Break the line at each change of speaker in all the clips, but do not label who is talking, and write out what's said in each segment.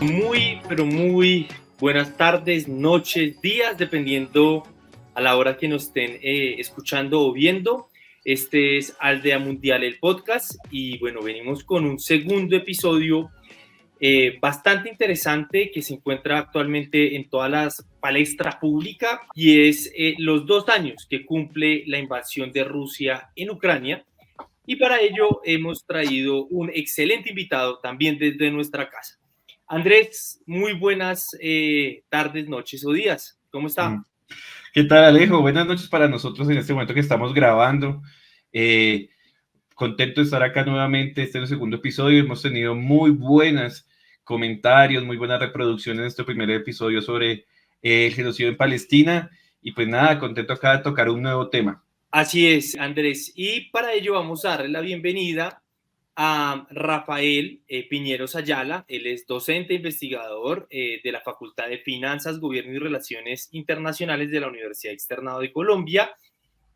Muy, pero muy buenas tardes, noches, días, dependiendo a la hora que nos estén escuchando o viendo. Este es Aldea Mundial, el podcast, y bueno, venimos con un segundo episodio bastante interesante que se encuentra actualmente en todas las palestras públicas y es los 2 años que cumple la invasión de Rusia en Ucrania. Y para ello hemos traído un excelente invitado también desde nuestra casa. Andrés, muy buenas tardes, noches o días. ¿Cómo está?
¿Qué tal, Alejo? Buenas noches para nosotros en este momento que estamos grabando. Contento de estar acá nuevamente. Este es el segundo episodio. Hemos tenido muy buenos comentarios, muy buenas reproducciones en este primer episodio sobre el genocidio en Palestina. Y pues nada, contento acá de tocar un nuevo tema.
Así es, Andrés. Y para ello vamos a darle la bienvenida a Rafael Piñeros Ayala. Él es docente e investigador de la Facultad de Finanzas, Gobierno y Relaciones Internacionales de la Universidad Externado de Colombia.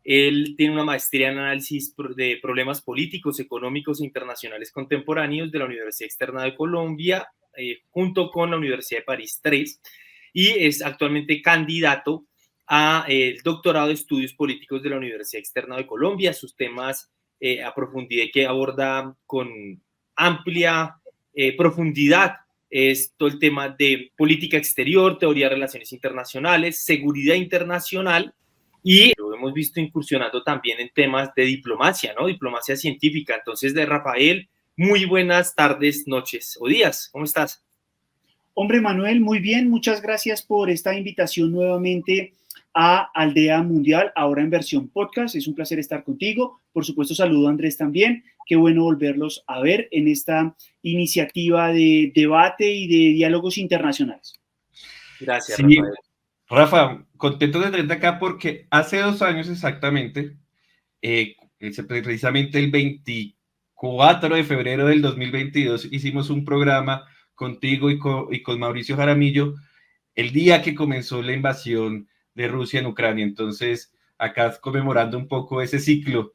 Él tiene una maestría en análisis de problemas políticos, económicos e internacionales contemporáneos de la Universidad Externado de Colombia, junto con la Universidad de París III, y es actualmente candidato a el doctorado de estudios políticos de la Universidad Externado de Colombia. Sus temas a profundidad que aborda con amplia profundidad es todo el tema de política exterior, teoría de relaciones internacionales, seguridad internacional, y lo hemos visto incursionando también en temas de diplomacia, ¿no? Diplomacia científica. Entonces, de Rafael, muy buenas tardes, noches o días. ¿Cómo estás?
Hombre, Manuel, muy bien. Muchas gracias por esta invitación nuevamente a Aldea Mundial, ahora en versión podcast. Es un placer estar contigo. Por supuesto, saludo a Andrés también. Qué bueno volverlos a ver en esta iniciativa de debate y de diálogos internacionales.
Gracias,
Sí,
Rafael.
Rafa, contento de tenerte acá porque hace 2 años exactamente, precisamente el 24 de febrero del 2022, hicimos un programa contigo y con Mauricio Jaramillo el día que comenzó la invasión de Rusia en Ucrania. Entonces, acá conmemorando un poco ese ciclo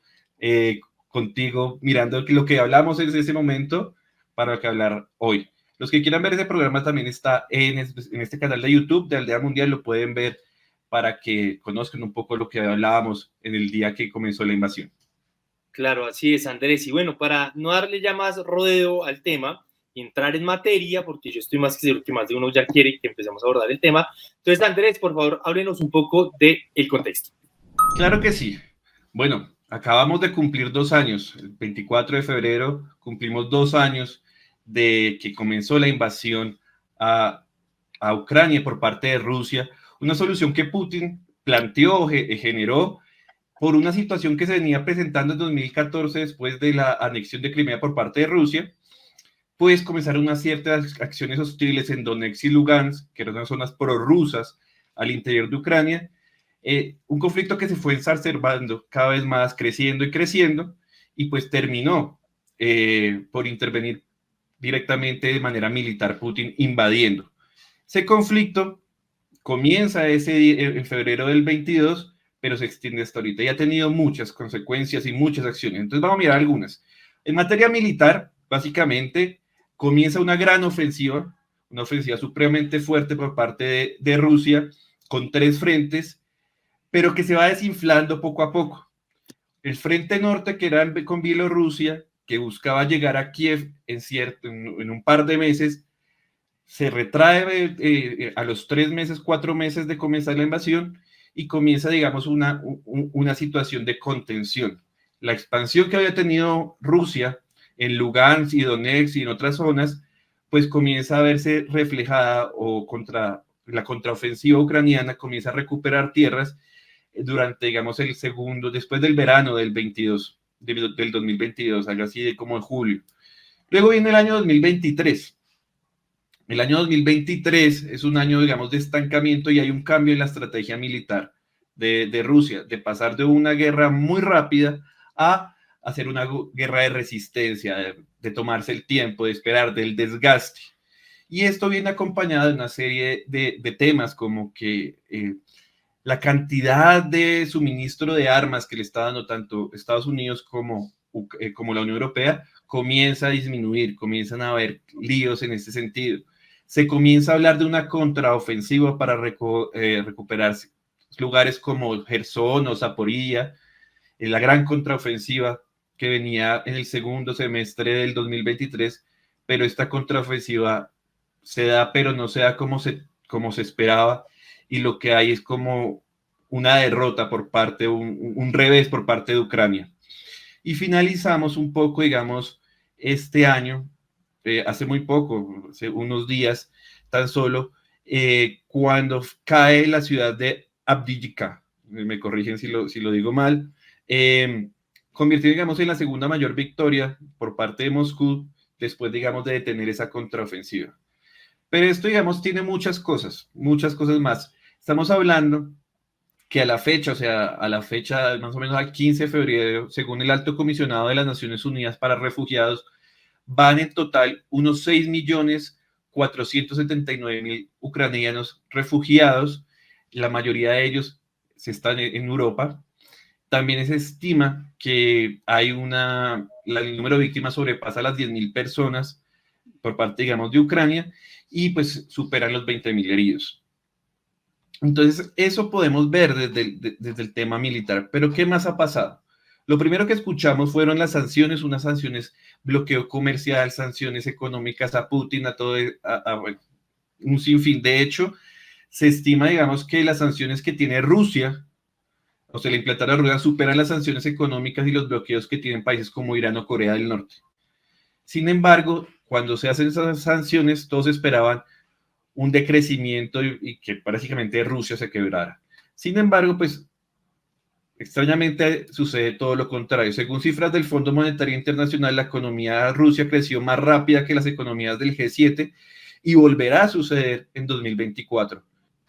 contigo, mirando lo que hablamos en ese momento para lo que hablar hoy. Los que quieran ver ese programa también está en este canal de YouTube de Aldea Mundial, lo pueden ver para que conozcan un poco lo que hablábamos en el día que comenzó la invasión.
Claro, así es, Andrés. Y bueno, para no darle ya más rodeo al tema y entrar en materia, porque yo estoy más que seguro que más de uno ya quiere que empecemos a abordar el tema. Entonces, Andrés, por favor, háblenos un poco del contexto.
Claro que sí. Bueno, acabamos de cumplir 2 años. El 24 de febrero cumplimos 2 años de que comenzó la invasión a Ucrania por parte de Rusia. Una solución que Putin planteó, generó por una situación que se venía presentando en 2014 después de la anexión de Crimea por parte de Rusia, pues comenzaron unas ciertas acciones hostiles en Donetsk y Lugansk, que eran unas zonas prorrusas al interior de Ucrania, un conflicto que se fue exacerbando cada vez más, creciendo y creciendo, y pues terminó por intervenir directamente de manera militar Putin invadiendo. Ese conflicto comienza en febrero del 22, pero se extiende hasta ahorita y ha tenido muchas consecuencias y muchas acciones. Entonces vamos a mirar algunas. En materia militar, básicamente, comienza una gran ofensiva, una ofensiva supremamente fuerte por parte de Rusia, con 3 frentes, pero que se va desinflando poco a poco. El frente norte, que era con Bielorrusia, que buscaba llegar a Kiev en un par de meses, se retrae a los 3 meses, 4 meses de comenzar la invasión y comienza, digamos, una situación de contención. La expansión que había tenido Rusia en Lugansk y Donetsk y en otras zonas, pues comienza a verse reflejada o la contraofensiva ucraniana comienza a recuperar tierras durante, digamos, después del verano del 22, del 2022, algo así de como en julio. Luego viene el año 2023. El año 2023 es un año, digamos, de estancamiento y hay un cambio en la estrategia militar de Rusia, de pasar de una guerra muy rápida a hacer una guerra de resistencia, de tomarse el tiempo, de esperar, del desgaste. Y esto viene acompañado de una serie de temas como que la cantidad de suministro de armas que le está dando tanto Estados Unidos como la Unión Europea comienza a disminuir, comienzan a haber líos en este sentido. Se comienza a hablar de una contraofensiva para recuperar lugares como Gerson o Zaporilla, la gran contraofensiva que venía en el segundo semestre del 2023, pero esta contraofensiva se da, pero no se da como se esperaba, y lo que hay es como una derrota por parte, un revés por parte de Ucrania. Y finalizamos un poco, digamos, este año, hace muy poco, hace unos días tan solo, cuando cae la ciudad de Avdiivka, me corrigen si lo digo mal, convirtió, digamos, en la segunda mayor victoria por parte de Moscú después, digamos, de detener esa contraofensiva. Pero esto, digamos, tiene muchas cosas más. Estamos hablando que a la fecha, o sea, a la fecha más o menos al 15 de febrero, según el Alto Comisionado de las Naciones Unidas para Refugiados, van en total unos 6.479.000 ucranianos refugiados, la mayoría de ellos se están en Europa. También se estima que hay el número de víctimas sobrepasa las 10.000 personas por parte, digamos, de Ucrania, y pues superan los 20.000 heridos. Entonces, eso podemos ver desde el tema militar. Pero, ¿qué más ha pasado? Lo primero que escuchamos fueron las sanciones, unas sanciones, bloqueo comercial, sanciones económicas a Putin, a todo, bueno, un sinfín. De hecho, se estima, digamos, que las sanciones que tiene Rusia, o se le implantaron a Rusia, superan las sanciones económicas y los bloqueos que tienen países como Irán o Corea del Norte. Sin embargo, cuando se hacen esas sanciones, todos esperaban un decrecimiento y que prácticamente Rusia se quebrara. Sin embargo, pues extrañamente sucede todo lo contrario. Según cifras del Fondo Monetario Internacional, la economía de Rusia creció más rápida que las economías del G7 y volverá a suceder en 2024.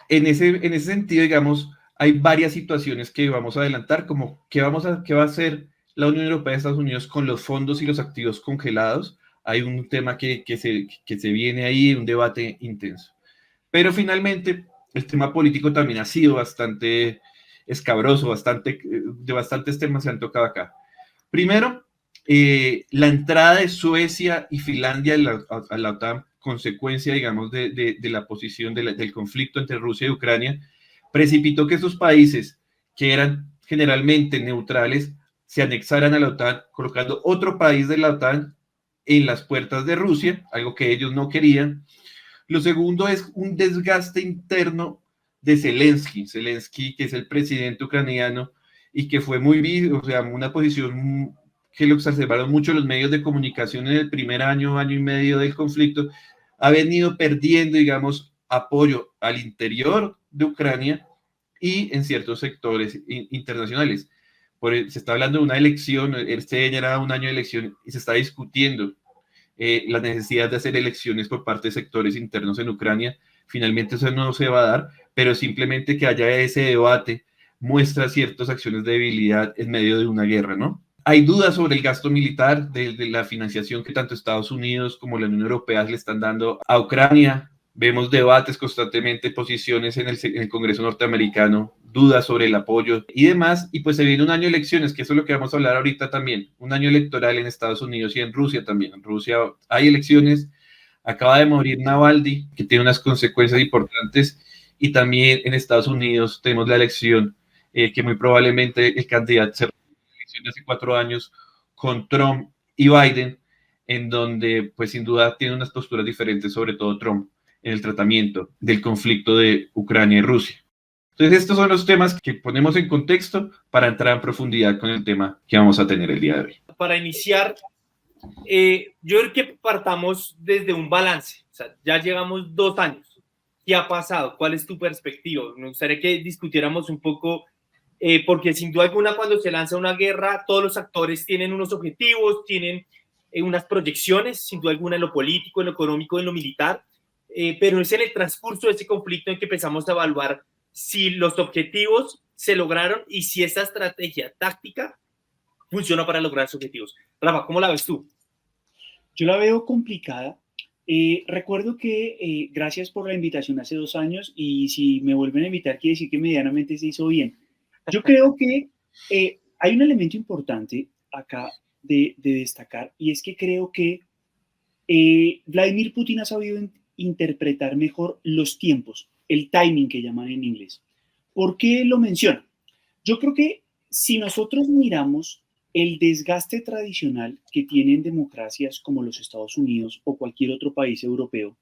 En ese sentido, digamos, hay varias situaciones que vamos a adelantar, como qué va a hacer la Unión Europea y Estados Unidos con los fondos y los activos congelados. Hay un tema que se viene ahí, un debate intenso. Pero finalmente, el tema político también ha sido bastante escabroso, de bastantes temas se han tocado acá. Primero, la entrada de Suecia y Finlandia a la OTAN, consecuencia, digamos, de la posición del conflicto entre Rusia y Ucrania, precipitó que esos países, que eran generalmente neutrales, se anexaran a la OTAN, colocando otro país de la OTAN en las puertas de Rusia, algo que ellos no querían. Lo segundo es un desgaste interno de Zelensky, que es el presidente ucraniano y que fue o sea, una posición que lo observaron mucho los medios de comunicación en el primer año y medio del conflicto, ha venido perdiendo, digamos, apoyo al interior de Ucrania y en ciertos sectores internacionales. Se está hablando de una elección, este año era un año de elección y se está discutiendo la necesidad de hacer elecciones por parte de sectores internos en Ucrania. Finalmente eso no se va a dar, pero simplemente que haya ese debate muestra ciertas acciones de debilidad en medio de una guerra, ¿no? Hay dudas sobre el gasto militar, de la financiación que tanto Estados Unidos como la Unión Europea le están dando a Ucrania. Vemos debates constantemente, posiciones en el Congreso norteamericano, dudas sobre el apoyo y demás. Y pues se viene un año de elecciones, que eso es lo que vamos a hablar ahorita también. Un año electoral en Estados Unidos y en Rusia también. En Rusia hay elecciones. Acaba de morir Navalny, que tiene unas consecuencias importantes. Y también en Estados Unidos tenemos la elección, que muy probablemente el candidato se eleccionó hace 4 años con Trump y Biden, en donde pues sin duda tiene unas posturas diferentes, sobre todo Trump, en el tratamiento del conflicto de Ucrania y Rusia. Entonces, estos son los temas que ponemos en contexto para entrar en profundidad con el tema que vamos a tener el día de hoy.
Para iniciar, yo creo que partamos desde un balance. O sea, ya llevamos 2 años. ¿Qué ha pasado? ¿Cuál es tu perspectiva? Me gustaría que discutiéramos un poco, porque sin duda alguna cuando se lanza una guerra, todos los actores tienen unos objetivos, tienen unas proyecciones, sin duda alguna en lo político, en lo económico, en lo militar, pero es en el transcurso de ese conflicto en que empezamos a evaluar si los objetivos se lograron y si esa estrategia táctica funciona para lograr esos objetivos. Rafa, ¿cómo la ves tú?
Yo la veo complicada Recuerdo que gracias por la invitación hace 2 años y si me vuelven a invitar quiere decir que medianamente se hizo bien. Yo creo que hay un elemento importante acá de destacar y es que creo que Vladimir Putin ha sabido interpretar mejor los tiempos, el timing que llaman en inglés. ¿Por qué lo menciono? Yo creo que si nosotros miramos el desgaste tradicional que tienen democracias como los Estados Unidos o cualquier otro país europeo,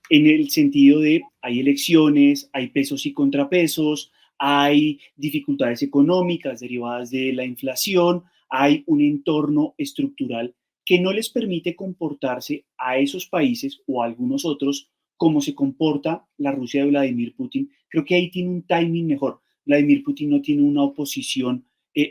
en el sentido de hay elecciones, hay pesos y contrapesos, hay dificultades económicas derivadas de la inflación, hay un entorno estructural que no les permite comportarse a esos países o a algunos otros como se comporta la Rusia de Vladimir Putin. Creo que ahí tiene un timing mejor. Vladimir Putin no tiene una oposición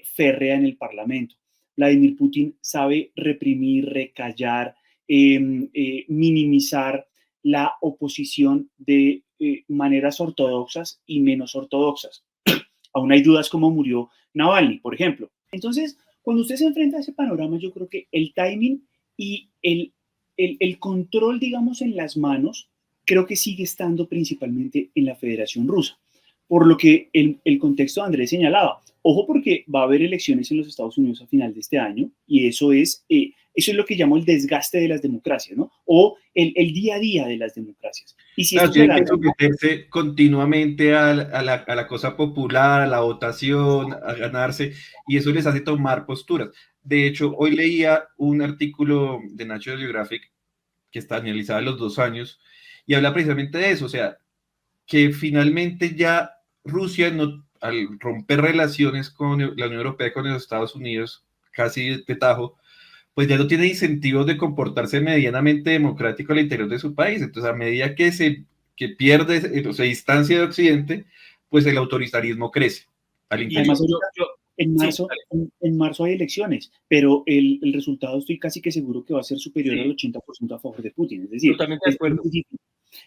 férrea en el Parlamento. Vladimir Putin sabe reprimir, recallar, minimizar la oposición de maneras ortodoxas y menos ortodoxas. Aún hay dudas cómo murió Navalny, por ejemplo. Entonces, cuando usted se enfrenta a ese panorama, yo creo que el timing y el control, digamos, en las manos, creo que sigue estando principalmente en la Federación Rusa. Por lo que el contexto de Andrés señalaba, ojo porque va a haber elecciones en los Estados Unidos a final de este año y eso es lo que llamo el desgaste de las democracias, ¿no? O el día a día de las democracias. Y si
Claro,
esto se
tienen que
alarga,
someterse continuamente a la cosa popular, a la votación, a ganarse, y eso les hace tomar posturas. De hecho, hoy leía un artículo de National Geographic que está analizado en los 2 años y habla precisamente de eso, o sea, que finalmente ya Rusia, no, al romper relaciones con la Unión Europea y con los Estados Unidos, casi de tajo, pues ya no tiene incentivos de comportarse medianamente democrático al interior de su país. Entonces, a medida que pierde o se distancia de Occidente, pues el autoritarismo crece al
Y
interior.
además en
sí,
marzo, en marzo hay elecciones, pero el resultado estoy casi que seguro que va a ser superior
sí,
al 80% a favor de Putin. Es decir,
totalmente de acuerdo.
muy difícil.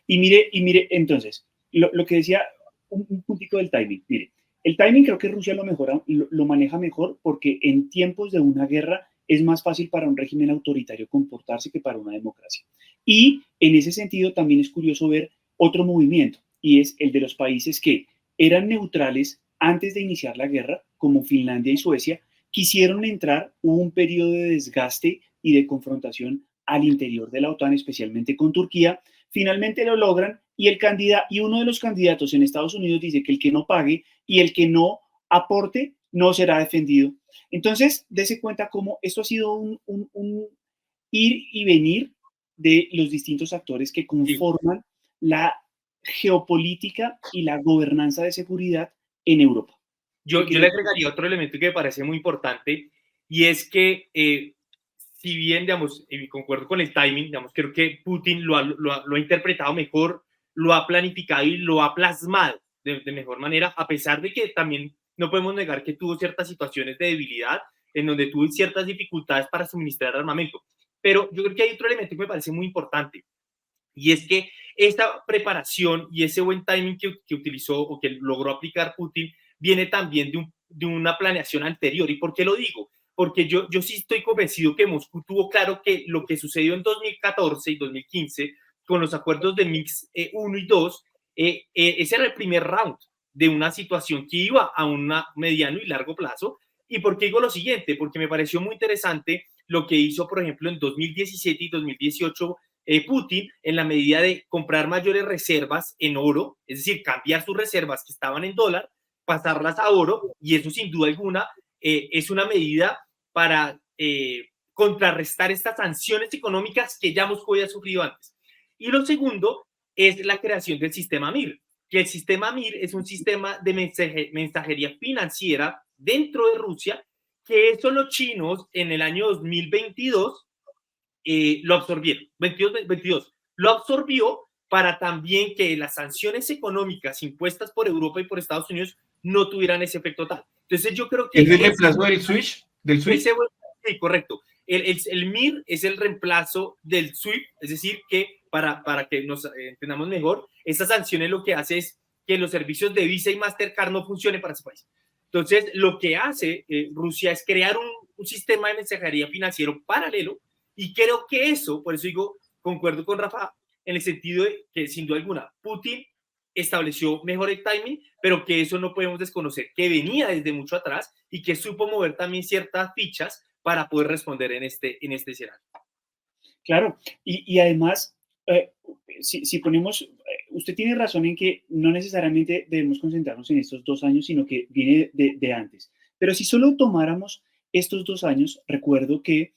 Y mire, entonces, lo que decía, un puntito del timing. Mire, el timing creo que Rusia lo mejora, lo maneja mejor porque en tiempos de una guerra es más fácil para un régimen autoritario comportarse que para una democracia. Y en ese sentido también es curioso ver otro movimiento, y es el de los países que eran neutrales antes de iniciar la guerra, como Finlandia y Suecia, quisieron entrar, hubo un periodo de desgaste y de confrontación al interior de la OTAN, especialmente con Turquía. Finalmente lo logran y uno de los candidatos en Estados Unidos dice que el que no pague y el que no aporte no será defendido. Entonces, dése cuenta cómo esto ha sido un ir y venir de los distintos actores que
Sí.
conforman la geopolítica y la gobernanza de seguridad en Europa.
Yo le agregaría otro elemento que me parece muy importante y es que si bien, digamos, concuerdo con el timing, digamos, creo que Putin lo ha interpretado mejor, lo ha planificado y lo ha plasmado de mejor manera, a pesar de que también no podemos negar que tuvo ciertas situaciones de debilidad en donde tuvo ciertas dificultades para suministrar armamento. Pero yo creo que hay otro elemento que me parece muy importante y es que esta preparación y ese buen timing que utilizó o que logró aplicar Putin viene también de una planeación anterior. ¿Y por qué lo digo? Porque yo sí estoy convencido que Moscú tuvo claro que lo que sucedió en 2014 y 2015 con los acuerdos de Minsk 1 y 2, ese era el primer round de una situación que iba a un mediano y largo plazo. ¿Y por qué digo lo siguiente? Porque me pareció muy interesante lo que hizo, por ejemplo, en 2017 y 2018 Putin en la medida de comprar mayores reservas en oro, es decir, cambiar sus reservas que estaban en dólar, pasarlas a oro, y eso sin duda alguna es una medida para contrarrestar estas sanciones económicas que ya Moscú había sufrido antes. Y lo segundo es la creación del sistema MIR, que el sistema MIR es un sistema de mensajería financiera dentro de Rusia, que eso los chinos en el año 2022 lo absorbieron, 22, lo absorbió para también que las sanciones económicas impuestas por Europa y por Estados Unidos no tuvieran ese efecto tal. Entonces yo creo que
¿Es el reemplazo del Switch?
sí, correcto. El MIR es el reemplazo del SWIFT, es decir, que para que nos entendamos mejor, estas sanciones lo que hace es que los servicios de Visa y Mastercard no funcionen para ese país. Entonces, lo que hace Rusia es crear un sistema de mensajería financiero paralelo y creo que eso, por eso digo concuerdo con Rafa en el sentido de que, sin duda alguna, Putin estableció mejor el timing, pero que eso no podemos desconocer, que venía desde mucho atrás y que supo mover también ciertas fichas para poder responder en este escenario.
Claro, y además, eh, si ponemos, usted tiene razón en que no necesariamente debemos concentrarnos en estos 2 años, sino que viene de antes. Pero si solo tomáramos estos 2 años, recuerdo que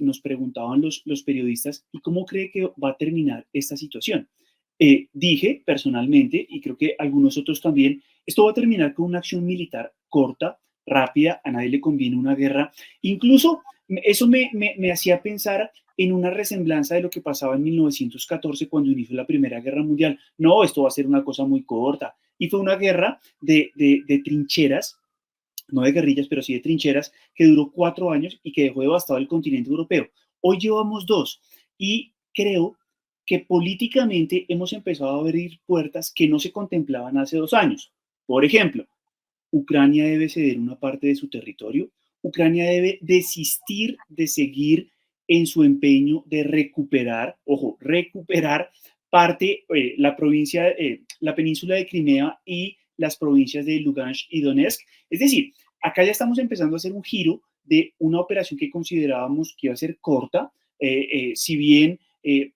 nos preguntaban los periodistas, ¿y cómo cree que va a terminar esta situación? Dije personalmente, y creo que algunos otros también, esto va a terminar con una acción militar corta, rápida, a nadie le conviene una guerra. Incluso eso me hacía pensar en una resemblanza de lo que pasaba en 1914 cuando inició la Primera Guerra Mundial. No, esto va a ser una cosa muy corta. Y fue una guerra de trincheras, no de guerrillas, pero sí de trincheras, que duró 4 años y que dejó devastado el continente europeo. Hoy llevamos 2 y creo que políticamente hemos empezado a abrir puertas que no se contemplaban hace 2 años. Por ejemplo, Ucrania debe ceder una parte de su territorio. Ucrania debe desistir de seguir en su empeño de recuperar, ojo, recuperar parte, la provincia, la península de Crimea y las provincias de Lugansk y Donetsk. Es decir, acá ya estamos empezando a hacer un giro de una operación que considerábamos que iba a ser corta, si bien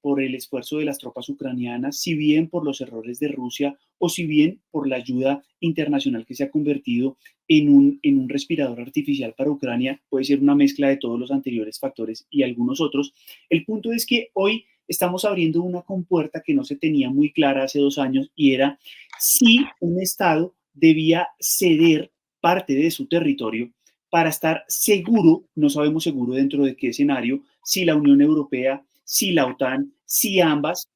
por el esfuerzo de las tropas ucranianas, si bien por los errores de Rusia o si bien por la ayuda internacional que se ha convertido en un respirador artificial para Ucrania, puede ser una mezcla de todos los anteriores factores y algunos otros. El punto es que hoy estamos abriendo una compuerta que no se tenía muy clara hace 2 años y era si un Estado debía ceder parte de su territorio para estar seguro, no sabemos seguro dentro de qué escenario, si la Unión Europea, si la OTAN, si ambas,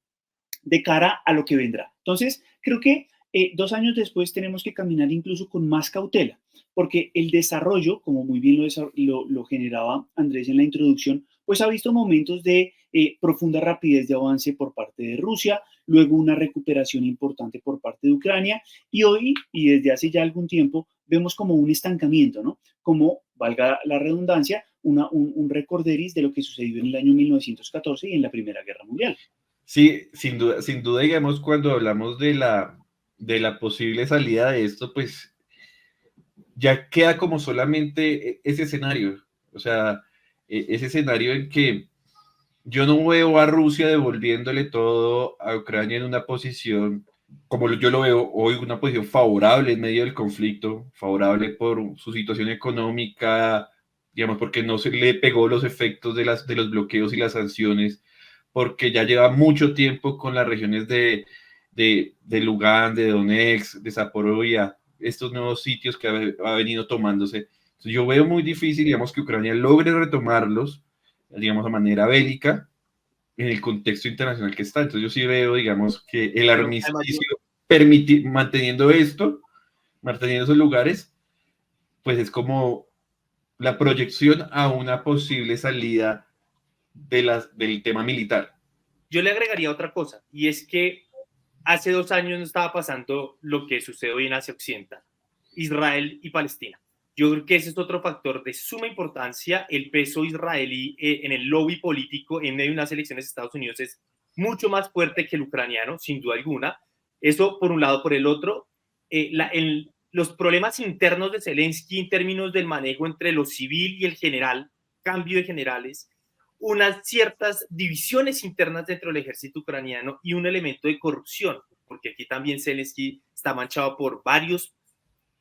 de cara a lo que vendrá. Entonces, creo que 2 años después tenemos que caminar incluso con más cautela, porque el desarrollo, como muy bien lo generaba Andrés en la introducción, pues ha visto momentos de profunda rapidez de avance por parte de Rusia, luego una recuperación importante por parte de Ucrania y hoy, y desde hace ya algún tiempo, vemos como un estancamiento, ¿no? Como, valga la redundancia, un recorderis de lo que sucedió en el año 1914 y en la Primera Guerra Mundial.
Sí, sin duda, digamos, cuando hablamos de la posible salida de esto, pues ya queda como solamente ese escenario, o sea, ese escenario en que yo no veo a Rusia devolviéndole todo a Ucrania en una posición, como yo lo veo hoy, una posición favorable en medio del conflicto, favorable por su situación económica, digamos, porque no se le pegó los efectos de los bloqueos y las sanciones, porque ya lleva mucho tiempo con las regiones de Lugansk, de Donetsk, de Zaporozhia, estos nuevos sitios que ha venido tomándose. Entonces, yo veo muy difícil, digamos, que Ucrania logre retomarlos, digamos, de manera bélica, en el contexto internacional que está. Entonces yo sí veo, digamos, que el armisticio manteniendo esto, manteniendo esos lugares, pues es como la proyección a una posible salida del tema militar.
Yo le agregaría otra cosa, y es que hace 2 años no estaba pasando lo que sucede hoy en Asia Occidental, Israel y Palestina. Yo creo que ese es otro factor de suma importancia. El peso israelí en el lobby político en medio de unas elecciones de Estados Unidos es mucho más fuerte que el ucraniano, sin duda alguna. Eso por un lado. Por el otro, los problemas internos de Zelensky en términos del manejo entre lo civil y el general, cambio de generales, unas ciertas divisiones internas dentro del ejército ucraniano y un elemento de corrupción, porque aquí también Zelensky está manchado por varios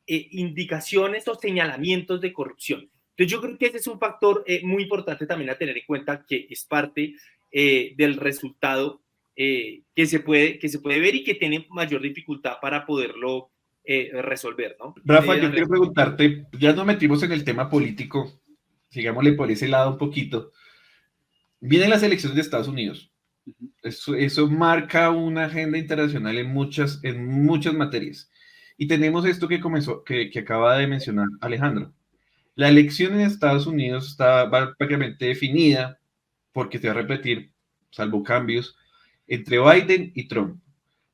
indicaciones o señalamientos de corrupción. Entonces yo creo que ese es un factor muy importante también a tener en cuenta, que es parte del resultado que se puede ver y que tiene mayor dificultad para poderlo resolver, ¿no?
Rafa, yo quiero preguntarte, ya nos metimos en el tema político, sigámosle por ese lado un poquito. Vienen las elecciones de Estados Unidos. Eso marca una agenda internacional en muchas materias. Y tenemos esto que acaba de mencionar Alejandro. La elección en Estados Unidos está prácticamente definida, porque se va a repetir, salvo cambios, entre Biden y Trump.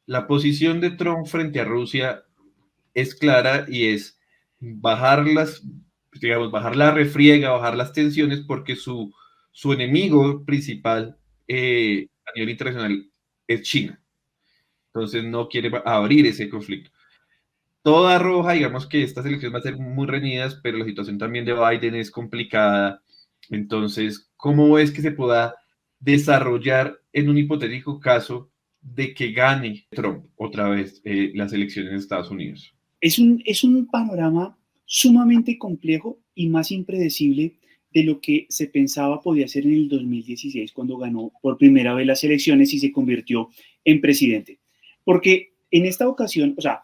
La posición de Trump frente a Rusia es clara y es bajar la refriega, bajar las tensiones, porque su enemigo principal a nivel internacional es China. Entonces no quiere abrir ese conflicto. Toda roja, digamos que estas elecciones van a ser muy reñidas, pero la situación también de Biden es complicada. Entonces, ¿cómo es que se pueda desarrollar en un hipotético caso de que gane Trump otra vez las elecciones en Estados Unidos?
Es un panorama sumamente complejo y más impredecible de lo que se pensaba podía ser en el 2016 cuando ganó por primera vez las elecciones y se convirtió en presidente. Porque en esta ocasión, o sea,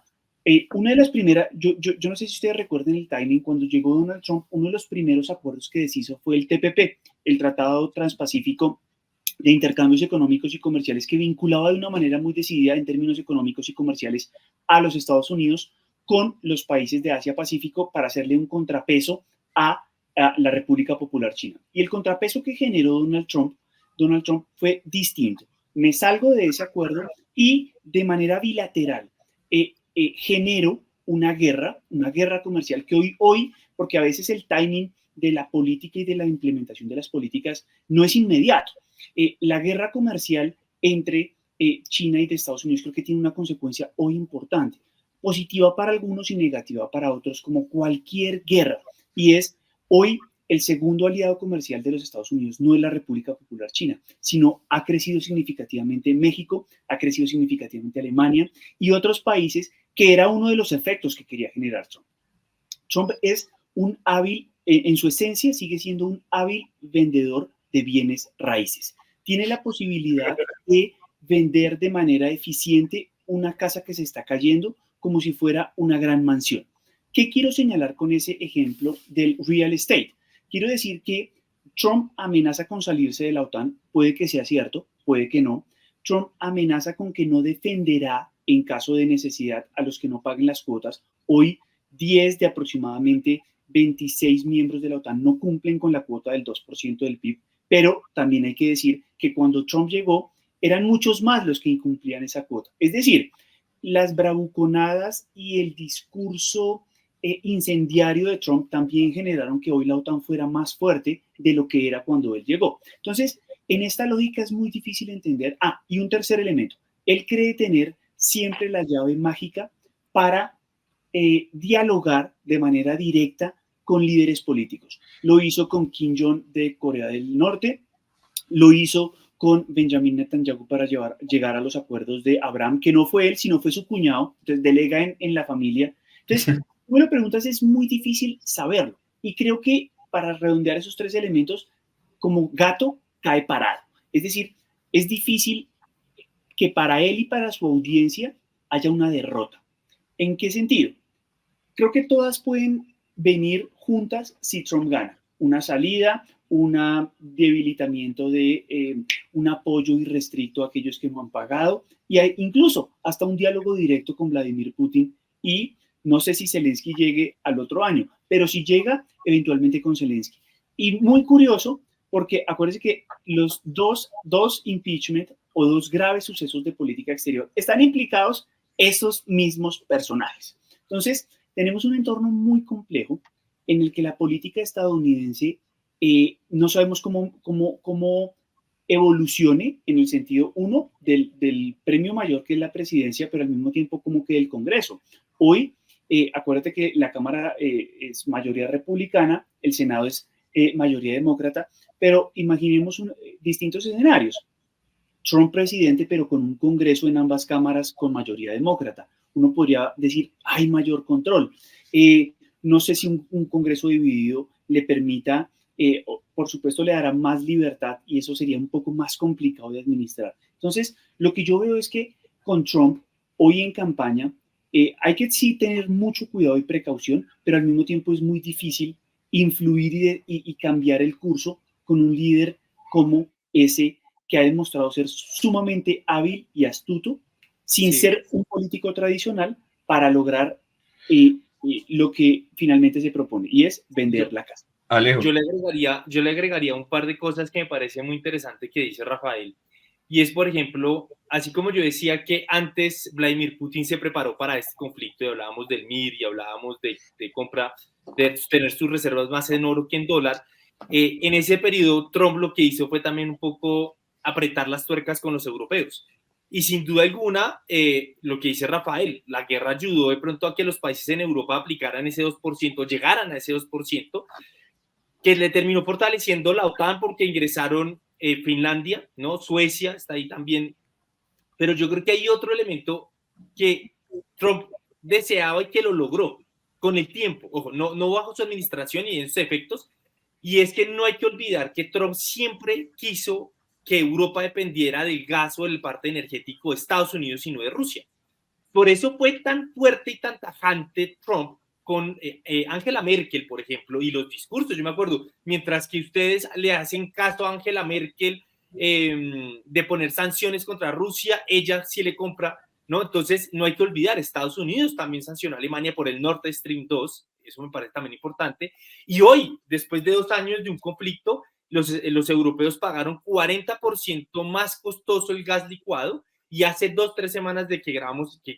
una de las primeras, yo no sé si ustedes recuerden el timing, cuando llegó Donald Trump, uno de los primeros acuerdos que deshizo fue el TPP, el Tratado Transpacífico de Intercambios Económicos y Comerciales, que vinculaba de una manera muy decidida en términos económicos y comerciales a los Estados Unidos con los países de Asia-Pacífico para hacerle un contrapeso a la República Popular China. Y el contrapeso que generó Donald Trump fue distinto. Me salgo de ese acuerdo y de manera bilateral genero una guerra comercial que hoy, porque a veces el timing de la política y de la implementación de las políticas no es inmediato. La guerra comercial entre China y de Estados Unidos creo que tiene una consecuencia hoy importante, positiva para algunos y negativa para otros, como cualquier guerra, y es hoy el segundo aliado comercial de los Estados Unidos no es la República Popular China, sino ha crecido significativamente México, ha crecido significativamente Alemania y otros países, que era uno de los efectos que quería generar Trump. Trump es un hábil, en su esencia sigue siendo un hábil vendedor de bienes raíces. Tiene la posibilidad de vender de manera eficiente una casa que se está cayendo como si fuera una gran mansión. ¿Qué quiero señalar con ese ejemplo del real estate? Quiero decir que Trump amenaza con salirse de la OTAN, puede que sea cierto, puede que no. Trump amenaza con que no defenderá en caso de necesidad a los que no paguen las cuotas. Hoy 10 de aproximadamente 26 miembros de la OTAN no cumplen con la cuota del 2% del PIB, pero también hay que decir que cuando Trump llegó eran muchos más los que incumplían esa cuota. Es decir, las bravuconadas y el discurso incendiario de Trump también generaron que hoy la OTAN fuera más fuerte de lo que era cuando él llegó. Entonces, en esta lógica es muy difícil entender. Y un tercer elemento. Él cree tener siempre la llave mágica para dialogar de manera directa con líderes políticos. Lo hizo con Kim Jong de Corea del Norte, lo hizo con Benjamin Netanyahu para llegar a los acuerdos de Abraham, que no fue él, sino fue su cuñado, entonces delega en la familia. Entonces, tú me lo preguntas, es muy difícil saberlo. Y creo que para redondear esos tres elementos, como gato cae parado. Es decir, es difícil que para él y para su audiencia haya una derrota. ¿En qué sentido? Creo que todas pueden venir juntas si Trump gana. Una salida, un debilitamiento de un apoyo irrestricto a aquellos que no han pagado y hay incluso hasta un diálogo directo con Vladimir Putin y no sé si Zelensky llegue al otro año, pero si llega, eventualmente con Zelensky. Y muy curioso, porque acuérdense que los dos impeachment o dos graves sucesos de política exterior están implicados esos mismos personajes. Entonces, tenemos un entorno muy complejo en el que la política estadounidense no sabemos cómo evolucione en el sentido, uno, del premio mayor que es la presidencia, pero al mismo tiempo como que del Congreso. Hoy, acuérdate que la Cámara es mayoría republicana, el Senado es mayoría demócrata, pero imaginemos distintos escenarios. Trump presidente, pero con un Congreso en ambas cámaras con mayoría demócrata. Uno podría decir, hay mayor control. No sé si un Congreso dividido le permita, por supuesto le dará más libertad y eso sería un poco más complicado de administrar. Entonces, lo que yo veo es que con Trump, hoy en campaña, hay que sí tener mucho cuidado y precaución, pero al mismo tiempo es muy difícil influir y cambiar el curso con un líder como ese que ha demostrado ser sumamente hábil y astuto, sin ser un político tradicional, para lograr lo que finalmente se propone, y es vender la casa.
Alejo.
Yo le agregaría un par de cosas que me parece muy interesante que dice Rafael, y es, por ejemplo, así como yo decía que antes Vladimir Putin se preparó para este conflicto y hablábamos del MIR y hablábamos de compra, de tener sus reservas más en oro que en dólar, en ese periodo Trump lo que hizo fue también un poco apretar las tuercas con los europeos. Y sin duda alguna, lo que dice Rafael, la guerra ayudó de pronto a que los países en Europa aplicaran ese 2%, llegaran a ese 2%, que le terminó fortaleciendo la OTAN porque ingresaron Finlandia, ¿no? Suecia está ahí también. Pero yo creo que hay otro elemento que Trump deseaba y que lo logró con el tiempo, ojo, no bajo su administración y en sus efectos, y es que no hay que olvidar que Trump siempre quiso que Europa dependiera del gas o del parte energético de Estados Unidos y no de Rusia. Por eso fue tan fuerte y tan tajante Trump con Angela Merkel, por ejemplo, y los discursos. Yo me acuerdo, mientras que ustedes le hacen caso a Angela Merkel de poner sanciones contra Rusia, ella sí le compra, ¿no? Entonces, no hay que olvidar, Estados Unidos también sancionó a Alemania por el Nord Stream 2, eso me parece también importante. Y hoy, después de 2 años de un conflicto, los europeos pagaron 40% más costoso el gas licuado, y hace 2, 3 semanas de que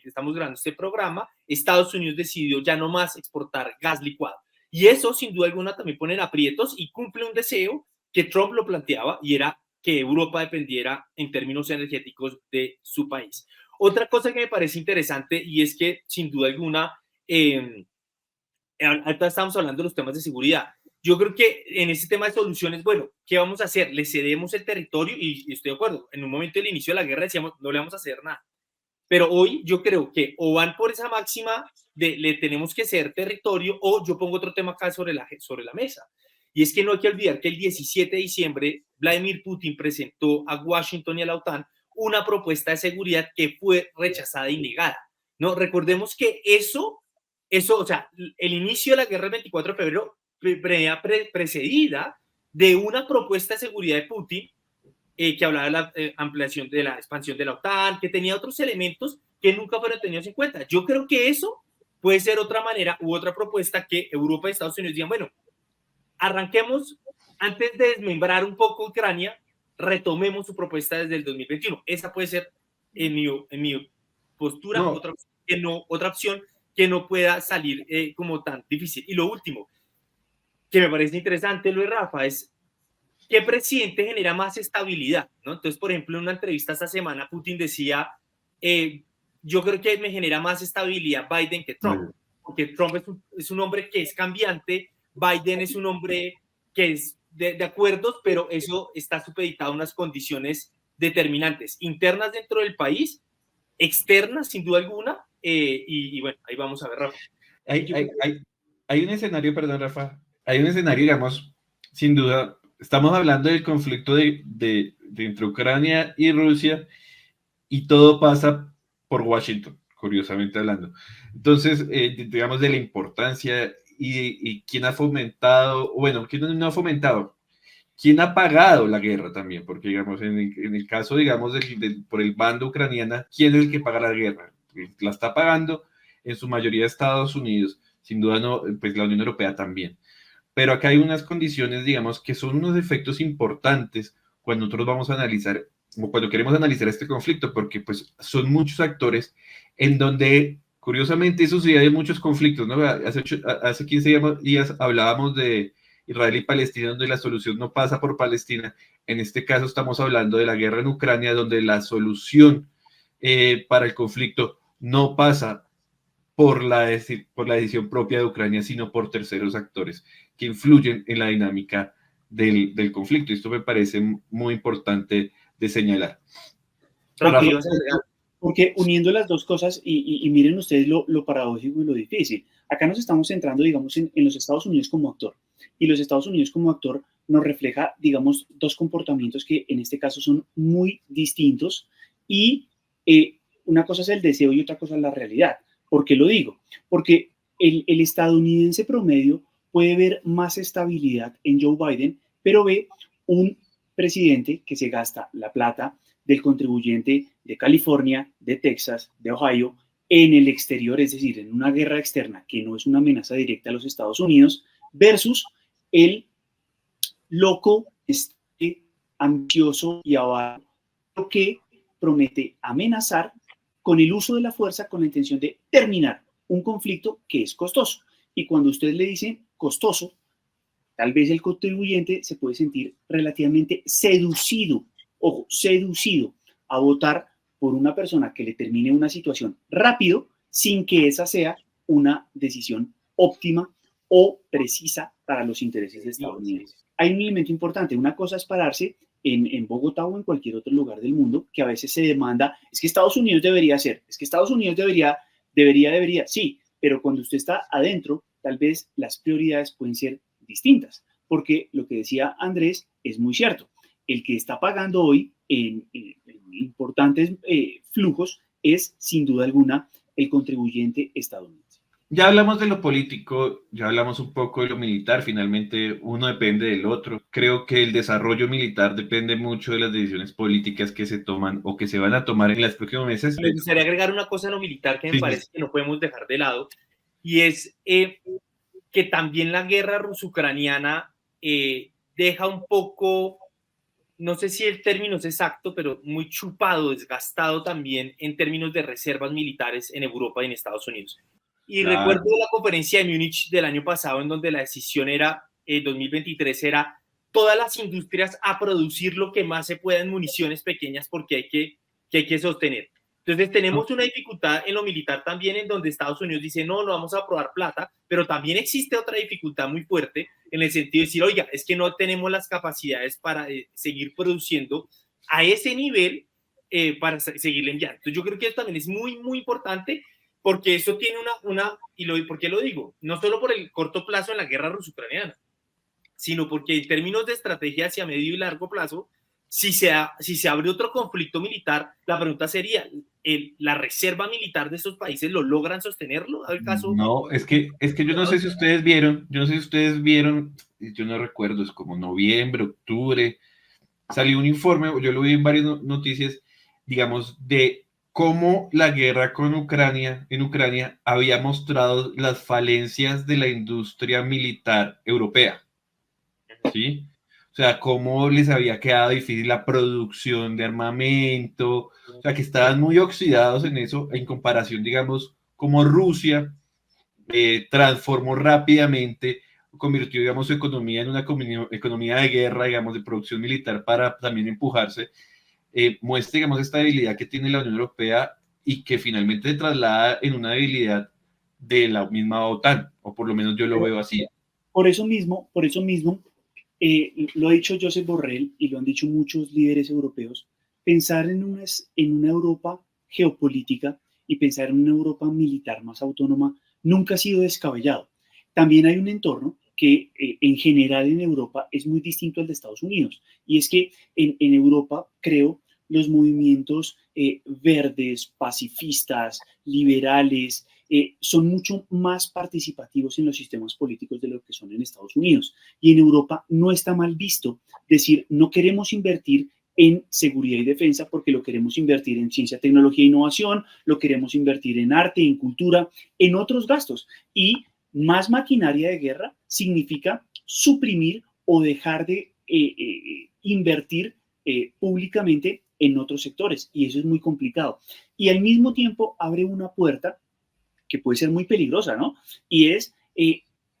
estamos grabando este programa, Estados Unidos decidió ya no más exportar gas licuado. Y eso, sin duda alguna, también pone en aprietos y cumple un deseo que Trump lo planteaba, y era que Europa dependiera en términos energéticos de su país. Otra cosa que me parece interesante, y es que, sin duda alguna, ahorita estamos hablando de los temas de seguridad. Yo creo que en este tema de soluciones, bueno, ¿qué vamos a hacer? Le cedemos el territorio y estoy de acuerdo. En un momento del inicio de la guerra decíamos, no le vamos a hacer nada. Pero hoy yo creo que o van por esa máxima de le tenemos que ceder territorio, o yo pongo otro tema acá sobre la mesa. Y es que no hay que olvidar que el 17 de diciembre Vladimir Putin presentó a Washington y a la OTAN una propuesta de seguridad que fue rechazada y negada, ¿no? Recordemos que eso, o sea, el inicio de la guerra el 24 de febrero precedida de una propuesta de seguridad de Putin que hablaba de la ampliación, de la expansión de la OTAN, que tenía otros elementos que nunca fueron tenidos en cuenta. Yo creo que eso puede ser otra manera u otra propuesta que Europa y Estados Unidos digan, bueno, arranquemos, antes de desmembrar un poco Ucrania, retomemos su propuesta desde el 2021. Esa puede ser, en mi postura,
No.
otra opción que no pueda salir como tan difícil. Y lo último, que me parece interesante, lo de Rafa, es ¿qué presidente genera más estabilidad? ¿No? Entonces, por ejemplo, en una entrevista esta semana, Putin decía, yo creo que me genera más estabilidad Biden que Trump, porque Trump es un hombre que es cambiante, Biden es un hombre que es de acuerdos, pero eso está supeditado a unas condiciones determinantes, internas dentro del país, externas, sin duda alguna, y bueno, ahí vamos a ver, Rafa.
Hay un escenario, perdón, Rafa, hay un escenario, digamos, sin duda, estamos hablando del conflicto de entre Ucrania y Rusia, y todo pasa por Washington, curiosamente hablando. Entonces, digamos, de la importancia y quién ha fomentado, bueno, quién no ha fomentado, quién ha pagado la guerra también, porque, digamos, en el caso, digamos, por el bando ucraniana, ¿quién es el que paga la guerra? La está pagando en su mayoría Estados Unidos, sin duda no, pues la Unión Europea también. Pero acá hay unas condiciones, digamos, que son unos efectos importantes cuando nosotros vamos a analizar, o cuando queremos analizar este conflicto, porque pues son muchos actores en donde, curiosamente, eso sí hay muchos conflictos, ¿no? Hace 15 días hablábamos de Israel y Palestina, donde la solución no pasa por Palestina. En este caso estamos hablando de la guerra en Ucrania, donde la solución para el conflicto no pasa por la decisión propia de Ucrania, sino por terceros actores que influyen en la dinámica del conflicto. Esto me parece muy importante de señalar.
Porque uniendo las dos cosas, y miren ustedes lo paradójico y lo difícil, acá nos estamos centrando, digamos, en los Estados Unidos como actor, y los Estados Unidos como actor nos refleja, digamos, dos comportamientos que en este caso son muy distintos, y una cosa es el deseo y otra cosa es la realidad. ¿Por qué lo digo? Porque el estadounidense promedio puede ver más estabilidad en Joe Biden, pero ve un presidente que se gasta la plata del contribuyente de California, de Texas, de Ohio, en el exterior, es decir, en una guerra externa que no es una amenaza directa a los Estados Unidos, versus el loco, ambicioso y avaro que promete amenazar con el uso de la fuerza con la intención de terminar un conflicto que es costoso. Y cuando ustedes le dicen costoso, tal vez el contribuyente se puede sentir relativamente seducido ojo, seducido a votar por una persona que le termine una situación rápido, sin que esa sea una decisión óptima o precisa para los intereses de Estados Unidos. Hay un elemento importante, una cosa es pararse en Bogotá o en cualquier otro lugar del mundo, que a veces se demanda, es que Estados Unidos debería hacer, es que Estados Unidos debería, sí, pero cuando usted está adentro, tal vez las prioridades pueden ser distintas, porque lo que decía Andrés es muy cierto. El que está pagando hoy en importantes flujos es, sin duda alguna, el contribuyente estadounidense.
Ya hablamos de lo político, ya hablamos un poco de lo militar, finalmente uno depende del otro. Creo que el desarrollo militar depende mucho de las decisiones políticas que se toman o que se van a tomar en los próximos meses.
Me gustaría agregar una cosa en lo militar que me parece que no podemos dejar de lado, y es que también la guerra ruso-ucraniana deja un poco, no sé si el término es exacto, pero muy chupado, desgastado también en términos de reservas militares en Europa y en Estados Unidos. Y
Claro.
Recuerdo la conferencia de Múnich del año pasado, en donde la decisión era, 2023, era todas las industrias a producir lo que más se pueda en municiones pequeñas, porque hay que sostener. Entonces tenemos una dificultad en lo militar también, en donde Estados Unidos dice, no vamos a aprobar plata, pero también existe otra dificultad muy fuerte en el sentido de decir, oiga, es que no tenemos las capacidades para seguir produciendo a ese nivel para seguirle enviando. Entonces yo creo que eso también es muy, muy importante, porque eso tiene ¿por qué lo digo? No solo por el corto plazo en la guerra ruso-ucraniana, sino porque en términos de estrategia hacia medio y largo plazo, si se abre otro conflicto militar, la pregunta sería, ¿la reserva militar de estos países lo logran sostenerlo? ¿Al caso?
No, es que yo no sé si ustedes vieron, yo no recuerdo, es como noviembre, octubre, salió un informe, yo lo vi en varias noticias, digamos, de cómo la guerra en Ucrania había mostrado las falencias de la industria militar europea, ¿sí? O sea, cómo les había quedado difícil la producción de armamento, o sea, que estaban muy oxidados en eso, en comparación, digamos, como Rusia transformó rápidamente, convirtió, digamos, su economía en una economía de guerra, digamos, de producción militar para también empujarse, muestra, digamos, esta debilidad que tiene la Unión Europea y que finalmente se traslada en una debilidad de la misma OTAN, o por lo menos yo lo veo así.
Por eso mismo, lo ha dicho Josep Borrell y lo han dicho muchos líderes europeos, pensar en una Europa geopolítica y pensar en una Europa militar más autónoma nunca ha sido descabellado. También hay un entorno que en general en Europa es muy distinto al de Estados Unidos, y es que en Europa, creo, los movimientos verdes, pacifistas, liberales, son mucho más participativos en los sistemas políticos de lo que son en Estados Unidos. Y en Europa no está mal visto decir, no queremos invertir en seguridad y defensa porque lo queremos invertir en ciencia, tecnología e innovación, lo queremos invertir en arte, en cultura, en otros gastos. Y más maquinaria de guerra significa suprimir o dejar de invertir públicamente en otros sectores, y eso es muy complicado. Y al mismo tiempo abre una puerta que puede ser muy peligrosa, ¿no? Y es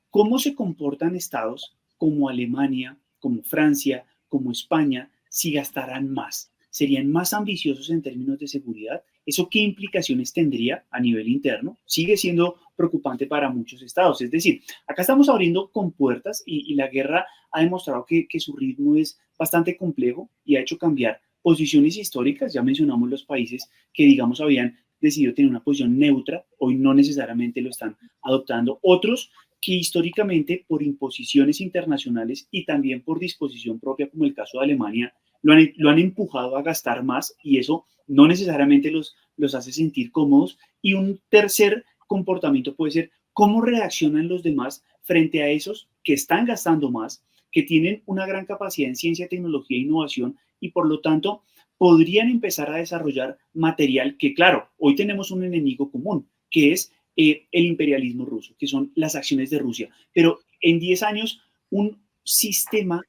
cómo se comportan estados como Alemania, como Francia, como España, si gastarán más. ¿Serían más ambiciosos en términos de seguridad? ¿Eso qué implicaciones tendría a nivel interno? Sigue siendo preocupante para muchos estados. Es decir, acá estamos abriendo compuertas y la guerra ha demostrado que su ritmo es bastante complejo y ha hecho cambiar posiciones históricas. Ya mencionamos los países que, digamos, habían decidido tener una posición neutra, hoy no necesariamente lo están adoptando. Otros que históricamente, por imposiciones internacionales y también por disposición propia, como el caso de Alemania, lo han empujado a gastar más, y eso no necesariamente los hace sentir cómodos. Y un tercer comportamiento puede ser cómo reaccionan los demás frente a esos que están gastando más, que tienen una gran capacidad en ciencia, tecnología e innovación, y por lo tanto podrían empezar a desarrollar material que, claro, hoy tenemos un enemigo común, que es el imperialismo ruso, que son las acciones de Rusia. Pero en 10 años, un sistema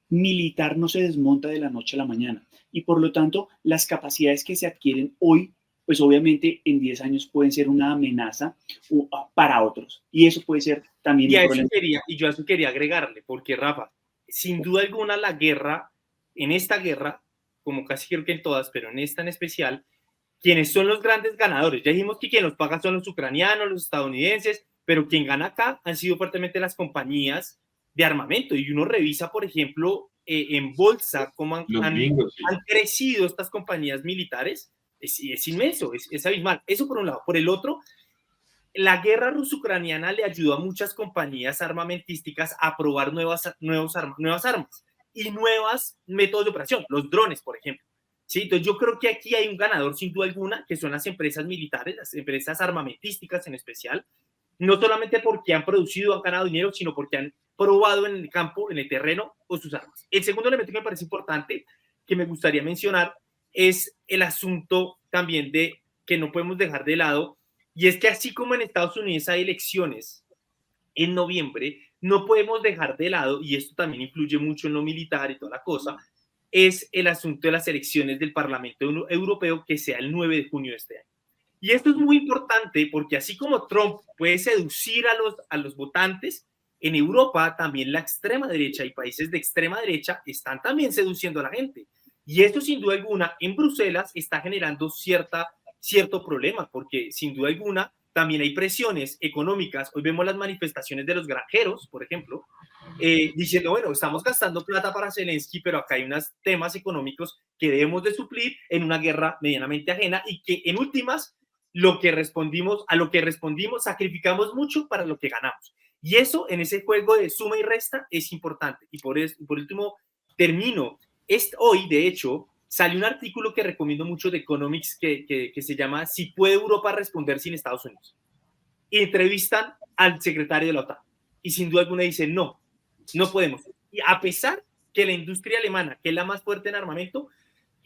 militar no se desmonta de la noche a la mañana. Y por lo tanto, las capacidades que se adquieren hoy, pues obviamente en 10 años pueden ser una amenaza para otros. Y eso puede ser también un problema.
Y yo a eso quería agregarle, porque Rafa, sin duda alguna en esta guerra, como casi creo que en todas, pero en esta en especial, quienes son los grandes ganadores. Ya dijimos que quien los paga son los ucranianos, los estadounidenses, pero quien gana acá han sido fuertemente las compañías de armamento. Y uno revisa, por ejemplo, en bolsa cómo han crecido estas compañías militares. Es inmenso, es abismal. Eso por un lado. Por el otro, la guerra ruso-ucraniana le ayudó a muchas compañías armamentísticas a probar nuevas armas y nuevos métodos de operación, los drones, por ejemplo. ¿Sí? Entonces yo creo que aquí hay un ganador sin duda alguna, que son las empresas militares, las empresas armamentísticas en especial, no solamente porque han producido, han ganado dinero, sino porque han probado en el campo, en el terreno, con sus armas. El segundo elemento que me parece importante, que me gustaría mencionar, es el asunto también de que no podemos dejar de lado, y es que así como en Estados Unidos hay elecciones en noviembre, no podemos dejar de lado, y esto también influye mucho en lo militar y toda la cosa, es el asunto de las elecciones del Parlamento Europeo, que sea el 9 de junio de este año. Y esto es muy importante porque así como Trump puede seducir a los votantes, en Europa también la extrema derecha y países de extrema derecha están también seduciendo a la gente. Y esto sin duda alguna en Bruselas está generando cierto problema, porque sin duda alguna también hay presiones económicas. Hoy vemos las manifestaciones de los granjeros, por ejemplo, diciendo, bueno, estamos gastando plata para Zelensky, pero acá hay unos temas económicos que debemos de suplir en una guerra medianamente ajena y que en últimas a lo que respondimos, sacrificamos mucho para lo que ganamos. Y eso en ese juego de suma y resta es importante. Y por último, termino. Hoy, de hecho, salió un artículo que recomiendo mucho de Economics que se llama ¿Si puede Europa responder sin Estados Unidos? Y entrevistan al secretario de la OTAN. Y sin duda alguna dice, no podemos. Y a pesar que la industria alemana, que es la más fuerte en armamento,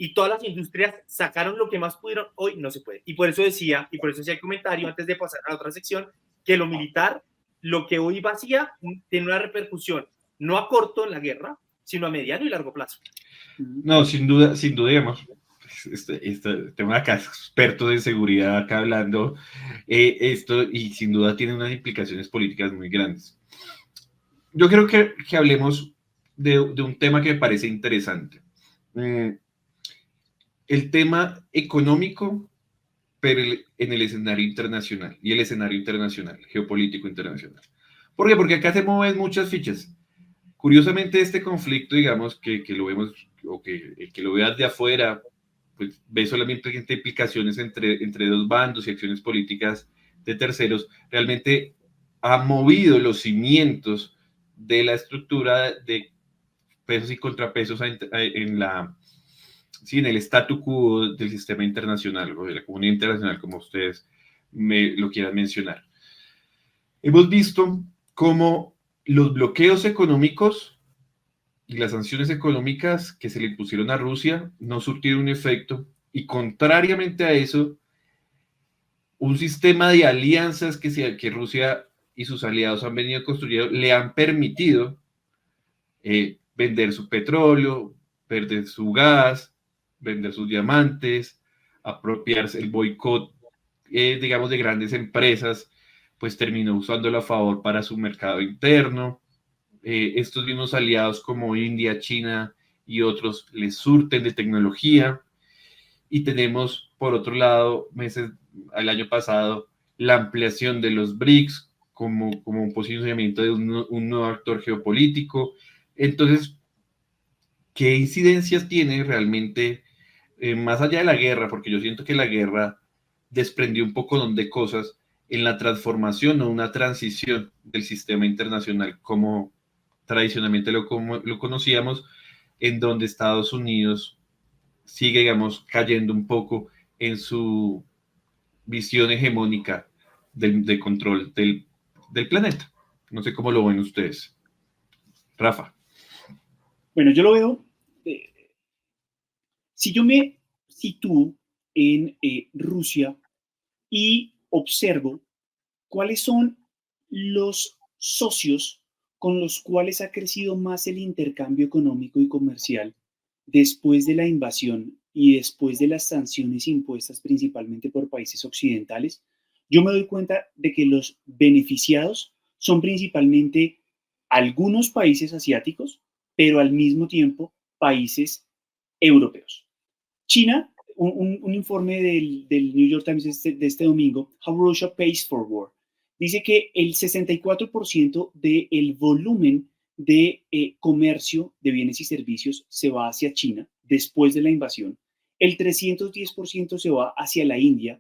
y todas las industrias sacaron lo que más pudieron, hoy no se puede. Y por eso decía el comentario antes de pasar a la otra sección, que lo militar, lo que hoy vacía, tiene una repercusión no a corto en la guerra, sino a mediano y largo plazo.
No, sin duda, digamos, tengo acá expertos de seguridad acá hablando esto y sin duda tiene unas implicaciones políticas muy grandes. Yo creo que hablemos de un tema que me parece interesante. El tema económico, pero en el escenario internacional, y el escenario internacional, geopolítico internacional. ¿Por qué? Porque acá se mueven muchas fichas. Curiosamente, este conflicto, digamos, que lo vemos, o que lo veas de afuera, pues ve solamente implicaciones entre dos bandos y acciones políticas de terceros, realmente ha movido los cimientos de la estructura de pesos y contrapesos en el statu quo del sistema internacional o de la comunidad internacional, como ustedes lo quieran mencionar. Hemos visto cómo los bloqueos económicos y las sanciones económicas que se le impusieron a Rusia no surtieron un efecto, y contrariamente a eso, un sistema de alianzas que Rusia y sus aliados han venido construyendo le han permitido vender su petróleo, vender su gas, vender sus diamantes, apropiarse el boicot, digamos, de grandes empresas, pues terminó usándolo a favor para su mercado interno. Estos mismos aliados como India, China y otros les surten de tecnología. Y tenemos, por otro lado, el año pasado, la ampliación de los BRICS como un posicionamiento de un nuevo actor geopolítico. Entonces, ¿qué incidencias tiene realmente, más allá de la guerra? Porque yo siento que la guerra desprendió un poco de cosas en la transformación o una transición del sistema internacional como tradicionalmente lo conocíamos, en donde Estados Unidos sigue, digamos, cayendo un poco en su visión hegemónica de control del planeta. No sé cómo lo ven ustedes. Rafa.
Bueno, yo lo veo, si yo me sitúo en Rusia y observo cuáles son los socios con los cuales ha crecido más el intercambio económico y comercial después de la invasión y después de las sanciones impuestas principalmente por países occidentales, yo me doy cuenta de que los beneficiados son principalmente algunos países asiáticos, pero al mismo tiempo países europeos. China, un informe del New York Times de este domingo, How Russia Pays for War, dice que el 64% del volumen de comercio de bienes y servicios se va hacia China después de la invasión, el 310% se va hacia la India,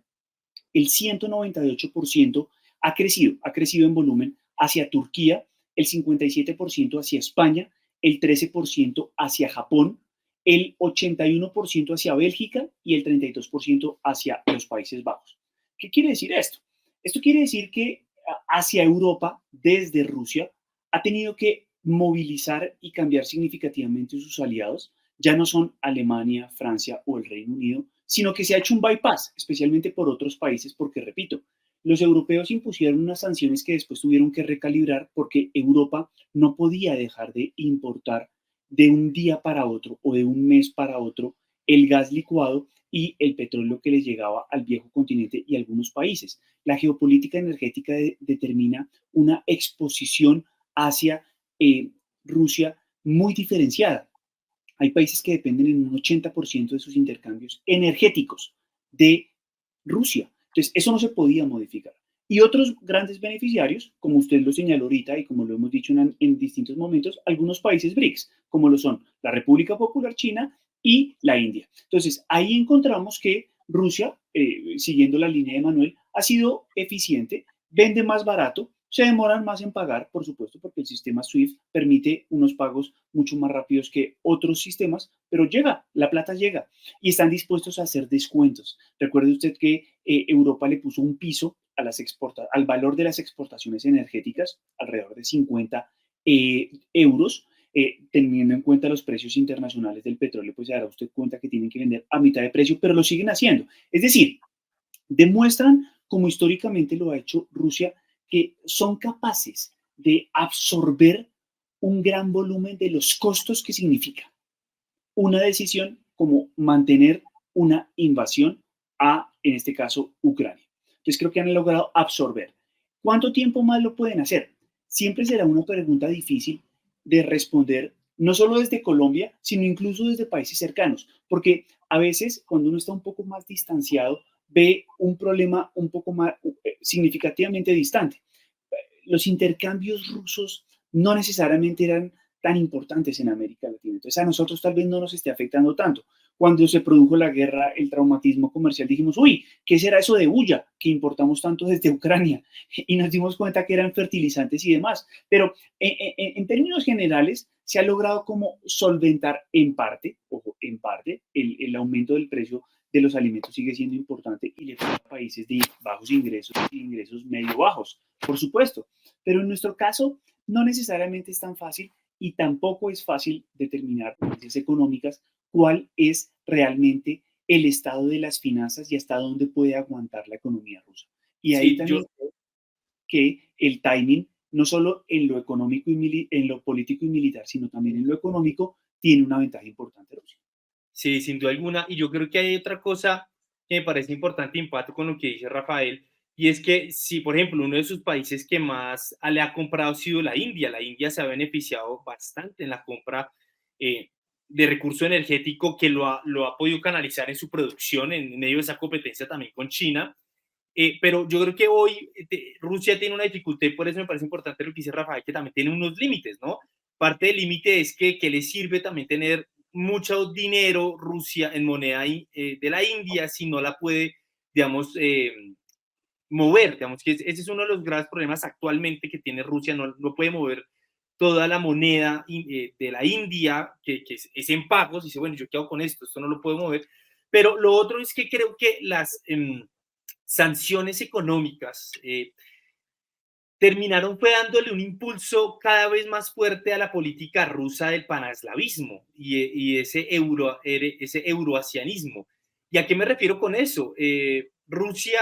el 198% ha crecido en volumen hacia Turquía, el 57% hacia España, el 13% hacia Japón, el 81% hacia Bélgica y el 32% hacia los Países Bajos. ¿Qué quiere decir esto? Esto quiere decir que hacia Europa, desde Rusia, ha tenido que movilizar y cambiar significativamente sus aliados. Ya no son Alemania, Francia o el Reino Unido, sino que se ha hecho un bypass, especialmente por otros países, porque, repito, los europeos impusieron unas sanciones que después tuvieron que recalibrar porque Europa no podía dejar de importar de un día para otro o de un mes para otro el gas licuado y el petróleo que les llegaba al viejo continente y a algunos países. La geopolítica energética determina una exposición hacia Rusia muy diferenciada. Hay países que dependen en un 80% de sus intercambios energéticos de Rusia. Entonces, eso no se podía modificar. Y otros grandes beneficiarios, como usted lo señaló ahorita y como lo hemos dicho en distintos momentos, algunos países BRICS, como lo son la República Popular China y la India. Entonces, ahí encontramos que Rusia, siguiendo la línea de Manuel, ha sido eficiente, vende más barato, se demoran más en pagar, por supuesto, porque el sistema SWIFT permite unos pagos mucho más rápidos que otros sistemas, pero llega, la plata llega y están dispuestos a hacer descuentos. Recuerde usted que Europa le puso un piso a al valor de las exportaciones energéticas, alrededor de 50 euros, teniendo en cuenta los precios internacionales del petróleo, pues se dará usted cuenta que tienen que vender a mitad de precio, pero lo siguen haciendo. Es decir, demuestran, como históricamente lo ha hecho Rusia, que son capaces de absorber un gran volumen de los costos que significa una decisión como mantener una invasión a, en este caso, Ucrania. Entonces creo que han logrado absorber. ¿Cuánto tiempo más lo pueden hacer? Siempre será una pregunta difícil de responder, no solo desde Colombia, sino incluso desde países cercanos, porque a veces cuando uno está un poco más distanciado, ve un problema un poco más significativamente distante. Los intercambios rusos no necesariamente eran tan importantes en América Latina. Entonces a nosotros tal vez no nos esté afectando tanto. Cuando se produjo la guerra, el traumatismo comercial, dijimos, uy, ¿qué será eso de bulla que importamos tanto desde Ucrania? Y nos dimos cuenta que eran fertilizantes y demás. Pero en términos generales, se ha logrado como solventar en parte, ojo, en parte, el aumento del precio de los alimentos sigue siendo importante y le toca a países de bajos ingresos y ingresos medio bajos, por supuesto. Pero en nuestro caso, no necesariamente es tan fácil y tampoco es fácil determinar en ciencias económicas cuál es realmente el estado de las finanzas y hasta dónde puede aguantar la economía rusa. Y ahí también creo que el timing, no solo en lo económico y en lo político y militar, sino también en lo económico, tiene una ventaja importante Rusia.
Sí, sin duda alguna. Y yo creo que hay otra cosa que me parece importante y empato con lo que dice Rafael, y es que si, por ejemplo, uno de sus países que más le ha comprado ha sido la India se ha beneficiado bastante en la compra de recurso energético que lo ha podido canalizar en su producción en medio de esa competencia también con China. Pero yo creo que hoy Rusia tiene una dificultad y por eso me parece importante lo que dice Rafael, que también tiene unos límites, ¿no? Parte del límite es que le sirve también tener mucho dinero Rusia en moneda de la India si no la puede, digamos, mover. Digamos que ese es uno de los graves problemas actualmente que tiene Rusia, no puede mover toda la moneda de la India, que es en pagos, y dice, bueno, ¿yo qué hago con esto? Esto no lo puedo mover. Pero lo otro es que creo que las sanciones económicas terminaron fue dándole un impulso cada vez más fuerte a la política rusa del panaslavismo y ese euroasianismo. ¿Y a qué me refiero con eso? Rusia,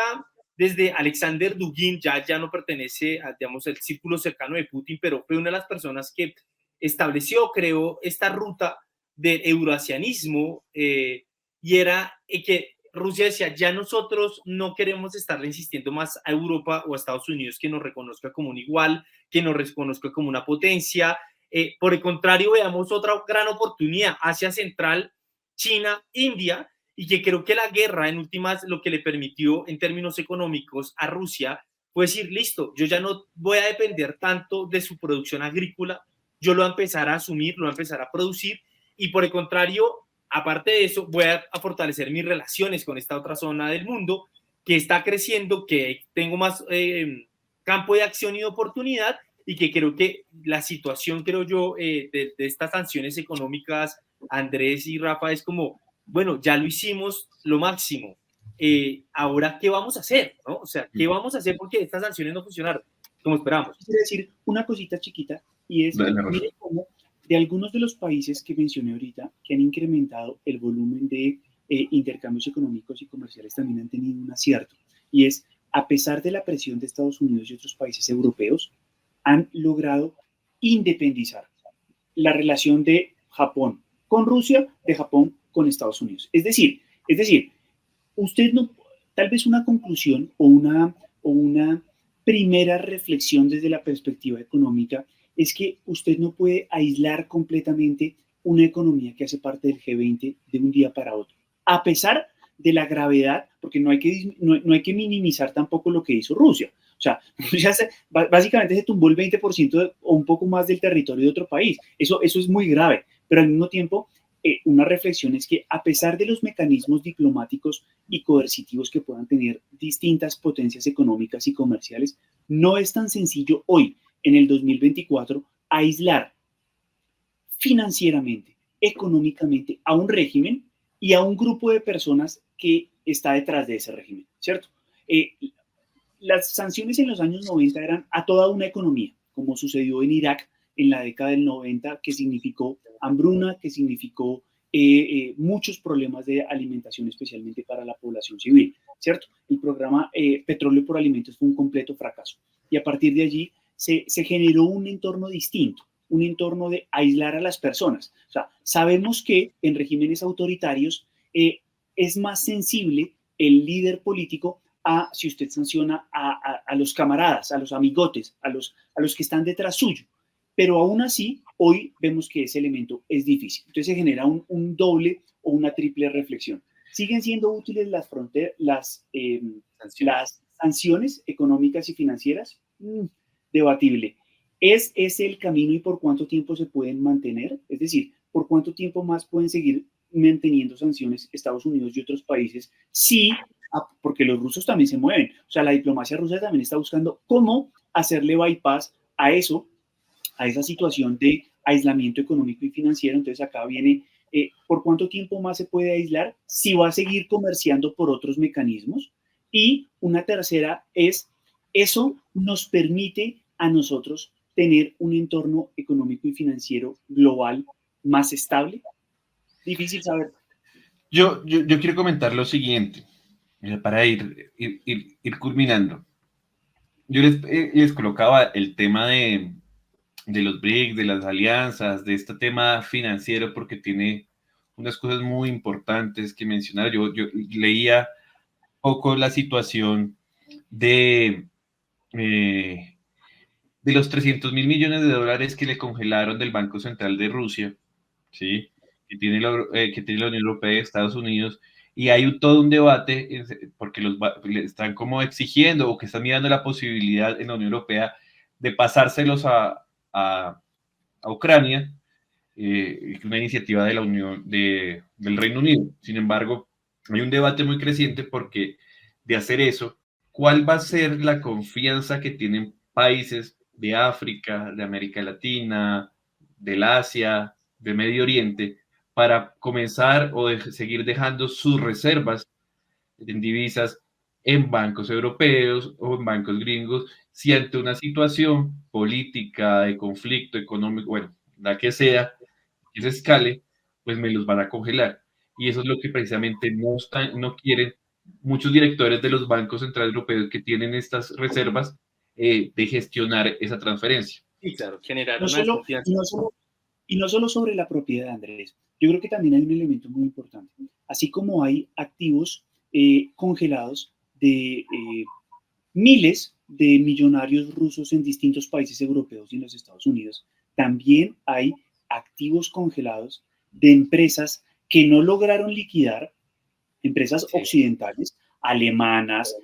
desde Alexander Dugin, ya no pertenece a, digamos, el círculo cercano de Putin, pero fue una de las personas que estableció, creó esta ruta del euroasianismo y era que Rusia decía, ya nosotros no queremos estarle insistiendo más a Europa o a Estados Unidos que nos reconozca como un igual, que nos reconozca como una potencia. Por el contrario, veamos otra gran oportunidad, Asia Central, China, India, y que creo que la guerra en últimas lo que le permitió en términos económicos a Rusia fue decir, listo, yo ya no voy a depender tanto de su producción agrícola, yo lo voy a empezar a asumir, lo voy a empezar a producir y por el contrario, aparte de eso, voy a fortalecer mis relaciones con esta otra zona del mundo que está creciendo, que tengo más campo de acción y de oportunidad y que creo que la situación, creo yo, de estas sanciones económicas, Andrés y Rafa, es como, bueno, ya lo hicimos lo máximo. Ahora, ¿qué vamos a hacer? ¿No? O sea, ¿qué vamos a hacer? Porque estas sanciones no funcionaron como esperamos.
Quiero decir una cosita chiquita y es, mire cómo de algunos de los países que mencioné ahorita que han incrementado el volumen de intercambios económicos y comerciales también han tenido un acierto y es, a pesar de la presión de Estados Unidos y otros países europeos, han logrado independizar la relación de Japón con Rusia, de Japón con Estados Unidos. Es decir, usted no, tal vez una conclusión o una primera reflexión desde la perspectiva económica es que usted no puede aislar completamente una economía que hace parte del G20 de un día para otro, a pesar de la gravedad, porque no hay que minimizar tampoco lo que hizo Rusia. O sea, Rusia básicamente se tumbó el 20% o un poco más del territorio de otro país. Eso es muy grave, pero al mismo tiempo una reflexión es que a pesar de los mecanismos diplomáticos y coercitivos que puedan tener distintas potencias económicas y comerciales, no es tan sencillo hoy, en el 2024, aislar financieramente, económicamente a un régimen y a un grupo de personas que está detrás de ese régimen, ¿cierto? Las sanciones en los años 90 eran a toda una economía, como sucedió en Irak en la década del 90, que significó hambruna, que significó muchos problemas de alimentación, especialmente para la población civil, ¿cierto? El programa Petróleo por Alimentos fue un completo fracaso. Y a partir de allí se generó un entorno distinto, un entorno de aislar a las personas. O sea, sabemos que en regímenes autoritarios es más sensible el líder político si usted sanciona a los camaradas, a los amigotes, a los que están detrás suyo. Pero aún así, hoy vemos que ese elemento es difícil. Entonces se genera un doble o una triple reflexión. ¿Siguen siendo útiles las sanciones económicas y financieras? Debatible. ¿Es ese el camino y por cuánto tiempo se pueden mantener? Es decir, ¿por cuánto tiempo más pueden seguir manteniendo sanciones Estados Unidos y otros países? Sí, porque los rusos también se mueven. O sea, la diplomacia rusa también está buscando cómo hacerle bypass a eso, a esa situación de aislamiento económico y financiero. Entonces acá viene, ¿por cuánto tiempo más se puede aislar? Si va a seguir comerciando por otros mecanismos. Y una tercera es, ¿eso nos permite a nosotros tener un entorno económico y financiero global más estable? Difícil saber.
Yo quiero comentar lo siguiente, para ir culminando. Yo les colocaba el tema de los BRICS, de las alianzas, de este tema financiero, porque tiene unas cosas muy importantes que mencionar. Yo leía poco la situación de los 300.000 millones de dólares que le congelaron del Banco Central de Rusia, ¿sí? que tiene la Unión Europea y Estados Unidos, y hay todo un debate porque le están como exigiendo o que están mirando la posibilidad en la Unión Europea de pasárselos a Ucrania, una iniciativa de la Unión del Reino Unido. Sin embargo, hay un debate muy creciente porque de hacer eso, ¿cuál va a ser la confianza que tienen países de África, de América Latina, del Asia, de Medio Oriente, para comenzar o seguir dejando sus reservas en divisas en bancos europeos o en bancos gringos, si ante una situación política, de conflicto económico, bueno, la que sea, que se escale, pues me los van a congelar? Y eso es lo que precisamente no quieren muchos directores de los bancos centrales europeos que tienen estas reservas, de gestionar esa transferencia.
Sí, claro, generar
No
una
solo,
desconfianza.
y no solo sobre la propiedad, Andrés. Yo creo que también hay un elemento muy importante. Así como hay activos congelados de miles de millonarios rusos en distintos países europeos y en los Estados Unidos, también hay activos congelados de empresas que no lograron liquidar empresas occidentales, alemanas,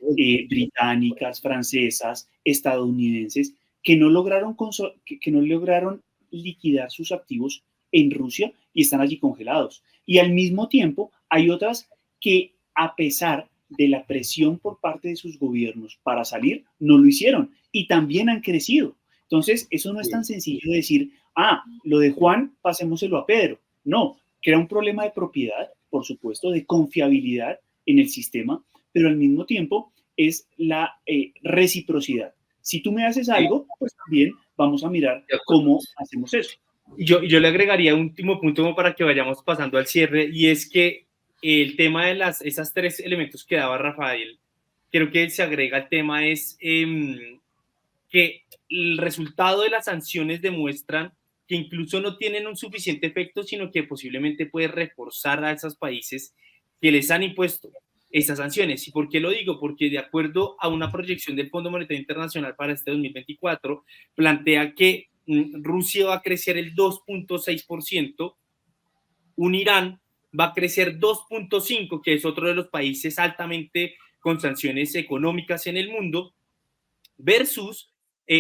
británicas, francesas, estadounidenses, que no lograron, que no lograron liquidar sus activos en Rusia y están allí congelados. Y al mismo tiempo hay otras que, a pesar de la presión por parte de sus gobiernos para salir, no lo hicieron y también han crecido. Entonces, eso no es tan sencillo de decir, lo de Juan, pasémoselo a Pedro. No, crea un problema de propiedad, por supuesto, de confiabilidad en el sistema, pero al mismo tiempo es la reciprocidad. Si tú me haces algo, pues también vamos a mirar cómo hacemos eso.
Yo le agregaría un último punto como para que vayamos pasando al cierre, y es que el tema de esas tres elementos que daba Rafael, creo que se agrega el tema es que el resultado de las sanciones demuestran que incluso no tienen un suficiente efecto, sino que posiblemente puede reforzar a esos países que les han impuesto estas sanciones. ¿Y por qué lo digo? Porque de acuerdo a una proyección del Fondo Monetario Internacional para este 2024, plantea que Rusia va a crecer el 2.6%, un Irán va a crecer 2.5%, que es otro de los países altamente con sanciones económicas en el mundo, versus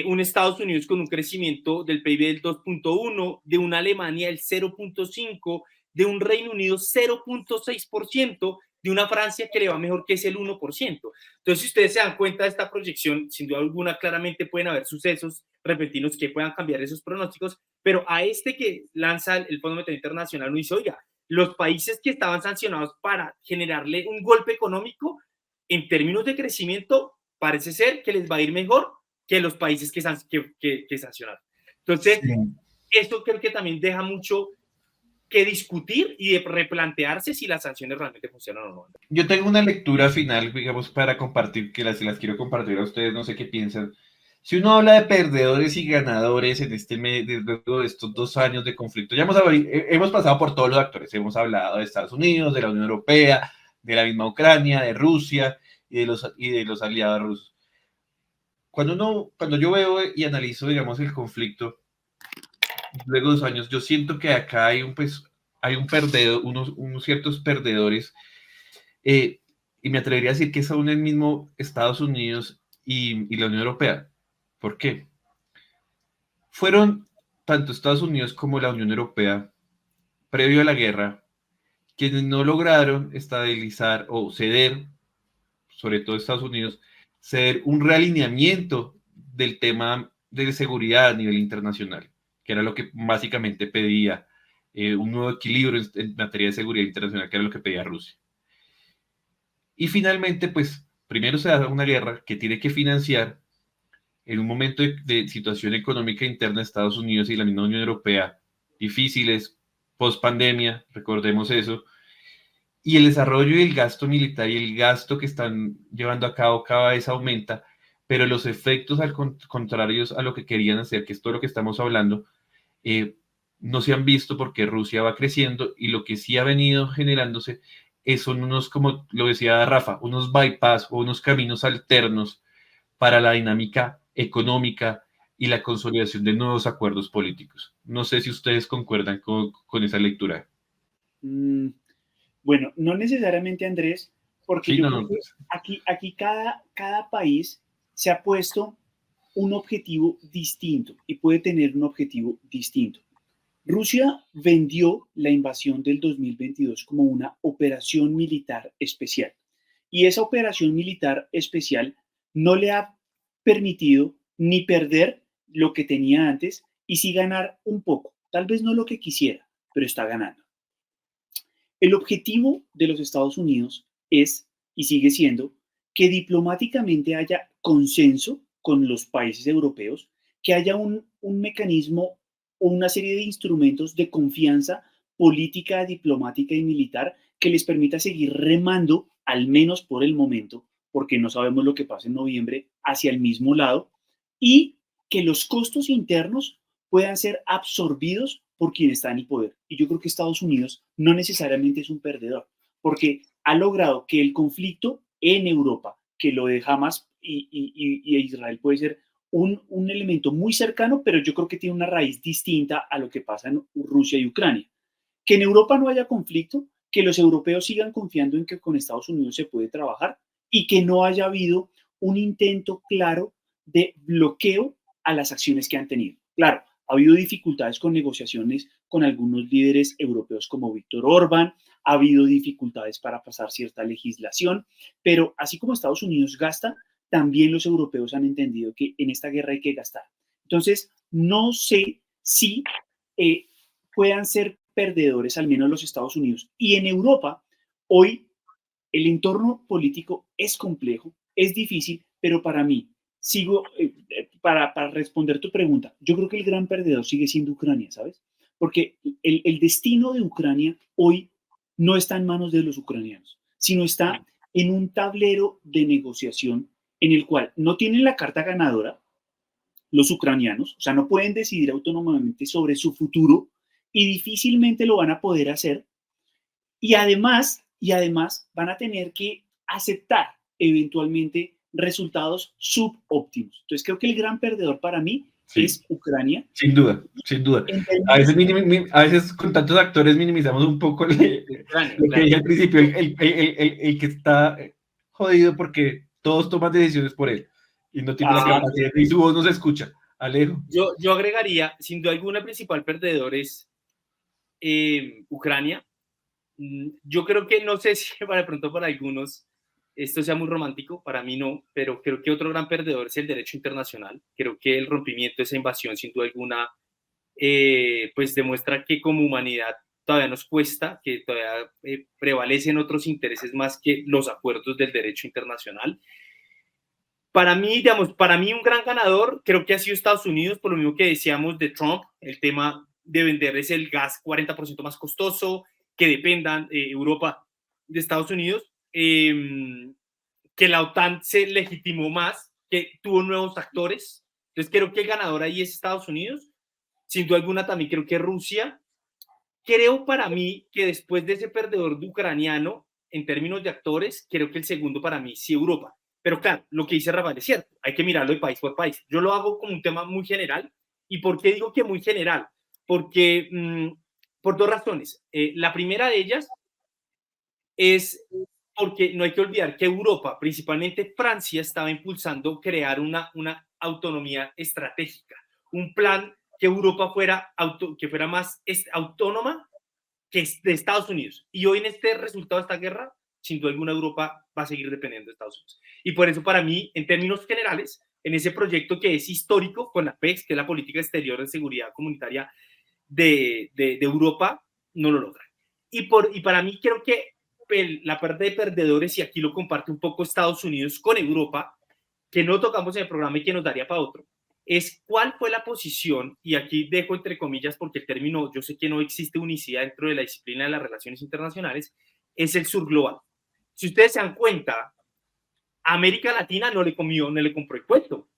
un Estados Unidos con un crecimiento del PIB del 2.1%, de una Alemania del 0.5%, de un Reino Unido 0.6%, de una Francia que le va mejor, que es el 1%. Entonces, si ustedes se dan cuenta de esta proyección, sin duda alguna, claramente pueden haber sucesos repentinos que puedan cambiar esos pronósticos, pero a este que lanza el Fondo Monetario Internacional no dice, oiga, los países que estaban sancionados para generarle un golpe económico, en términos de crecimiento, parece ser que les va a ir mejor que los países que sancionaron. Entonces, sí, esto creo que también deja mucho que discutir y de replantearse si las sanciones realmente funcionan o no.
Yo tengo una lectura final, digamos, para compartir, que las quiero compartir a ustedes, no sé qué piensan. Si uno habla de perdedores y ganadores en este medio, luego de estos 2 años de conflicto, ya hemos pasado por todos los actores, hemos hablado de Estados Unidos, de la Unión Europea, de la misma Ucrania, de Rusia y de los aliados rusos. Cuando yo veo y analizo, digamos, el conflicto, luego de 2 años, yo siento que acá hay un perdedor, unos ciertos perdedores, y me atrevería a decir que son el mismo Estados Unidos y la Unión Europea. ¿Por qué? Fueron tanto Estados Unidos como la Unión Europea, previo a la guerra, quienes no lograron estabilizar o ceder, sobre todo Estados Unidos, ceder un realineamiento del tema de seguridad a nivel internacional, que era lo que básicamente pedía un nuevo equilibrio en materia de seguridad internacional, que era lo que pedía Rusia. Y finalmente, pues, primero se da una guerra que tiene que financiar en un momento de situación económica interna de Estados Unidos y la misma Unión Europea, difíciles, post pandemia, recordemos eso, y el desarrollo y el gasto militar y el gasto que están llevando a cabo cada vez aumenta, pero los efectos contrarios a lo que querían hacer, que es todo lo que estamos hablando, no se han visto porque Rusia va creciendo, y lo que sí ha venido generándose son unos, como lo decía Rafa, unos bypass o unos caminos alternos para la dinámica económica y la consolidación de nuevos acuerdos políticos. No sé si ustedes concuerdan con esa lectura.
Bueno, no necesariamente, Andrés, porque sí, yo creo que aquí cada país se ha puesto un objetivo distinto y puede tener un objetivo distinto. Rusia vendió la invasión del 2022 como una operación militar especial, y esa operación militar especial no le ha permitido ni perder lo que tenía antes y sí ganar un poco, tal vez no lo que quisiera, pero está ganando. El objetivo de los Estados Unidos es, y sigue siendo, que diplomáticamente haya consenso con los países europeos, que haya un mecanismo o una serie de instrumentos de confianza política, diplomática y militar que les permita seguir remando, al menos por el momento, porque no sabemos lo que pasa en noviembre, hacia el mismo lado, y que los costos internos puedan ser absorbidos por quien está en el poder. Y yo creo que Estados Unidos no necesariamente es un perdedor, porque ha logrado que el conflicto en Europa, que lo de Hamas y Israel puede ser un elemento muy cercano, pero yo creo que tiene una raíz distinta a lo que pasa en Rusia y Ucrania. Que en Europa no haya conflicto que los europeos sigan confiando en que con Estados Unidos se puede trabajar y que no haya habido un intento claro de bloqueo a las acciones que han tenido. Claro, ha habido dificultades con negociaciones con algunos líderes europeos como Víctor Orbán, ha habido dificultades para pasar cierta legislación, pero así como Estados Unidos gasta, también los europeos han entendido que en esta guerra hay que gastar. Entonces, no sé si puedan ser perdedores, al menos los Estados Unidos. Y en Europa, hoy el entorno político es complejo, es difícil, pero para mí, para responder tu pregunta, yo creo que el gran perdedor sigue siendo Ucrania, ¿sabes? Porque el destino de Ucrania hoy no está en manos de los ucranianos, sino está en un tablero de negociación en el cual no tienen la carta ganadora los ucranianos, o sea, no pueden decidir autónomamente sobre su futuro y difícilmente lo van a poder hacer. Y además van a tener que aceptar eventualmente resultados subóptimos. Entonces creo que el gran perdedor para mí es Ucrania.
Sin duda, sin duda. A veces con tantos actores minimizamos un poco lo que dije al principio, el que está jodido porque todos toman decisiones por él y no tiene la capacidad y su voz no se escucha. Alejo.
Yo agregaría, sin duda alguna, el principal perdedor es Ucrania. Yo creo que, no sé si de pronto para algunos esto sea muy romántico, para mí no, pero creo que otro gran perdedor es el derecho internacional. Creo que el rompimiento de esa invasión, sin duda alguna, pues demuestra que como humanidad todavía nos cuesta, que todavía prevalecen otros intereses más que los acuerdos del derecho internacional. Para mí, digamos, un gran ganador creo que ha sido Estados Unidos, por lo mismo que decíamos de Trump, el tema de venderles el gas 40% más costoso, que dependan Europa de Estados Unidos, que la OTAN se legitimó más, que tuvo nuevos actores. Entonces creo que el ganador ahí es Estados Unidos. Sin duda alguna también creo que Rusia. Creo para mí que después de ese perdedor de ucraniano, en términos de actores, creo que el segundo para mí sí Europa. Pero claro, lo que dice Rafael es cierto, hay que mirarlo de país por país. Yo lo hago como un tema muy general. ¿Y por qué digo que muy general? Porque por dos razones. La primera de ellas es porque no hay que olvidar que Europa, principalmente Francia, estaba impulsando crear una autonomía estratégica, un plan que Europa fuera más autónoma que de Estados Unidos. Y hoy en este resultado de esta guerra, sin duda alguna Europa va a seguir dependiendo de Estados Unidos. Y por eso para mí, en términos generales, en ese proyecto que es histórico con la PEX, que es la política exterior de seguridad comunitaria de Europa, no lo logran. Y para mí creo que la parte de perdedores, y aquí lo comparte un poco Estados Unidos con Europa, que no tocamos en el programa y que nos daría para otro, es cuál fue la posición, y aquí dejo entre comillas porque el término, yo sé que no existe unicidad dentro de la disciplina de las relaciones internacionales, es el sur global. Si ustedes se dan cuenta, América Latina no le compró el cuento,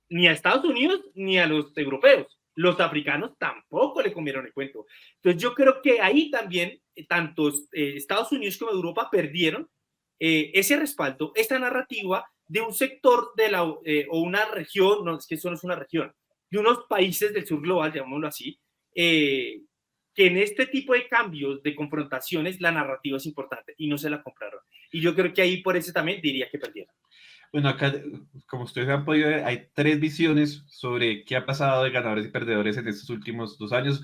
ni a Estados Unidos ni a los europeos. Los africanos tampoco le comieron el cuento. Entonces yo creo que ahí también tanto Estados Unidos como Europa perdieron ese respaldo, esta narrativa de un sector o una región, no es que eso no es una región, de unos países del sur global, llamémoslo así, que en este tipo de cambios, de confrontaciones, la narrativa es importante y no se la compraron. Y yo creo que ahí por eso también diría que perdieron.
Bueno, acá, como ustedes han podido ver, hay tres visiones sobre qué ha pasado de ganadores y perdedores en estos últimos 2 años.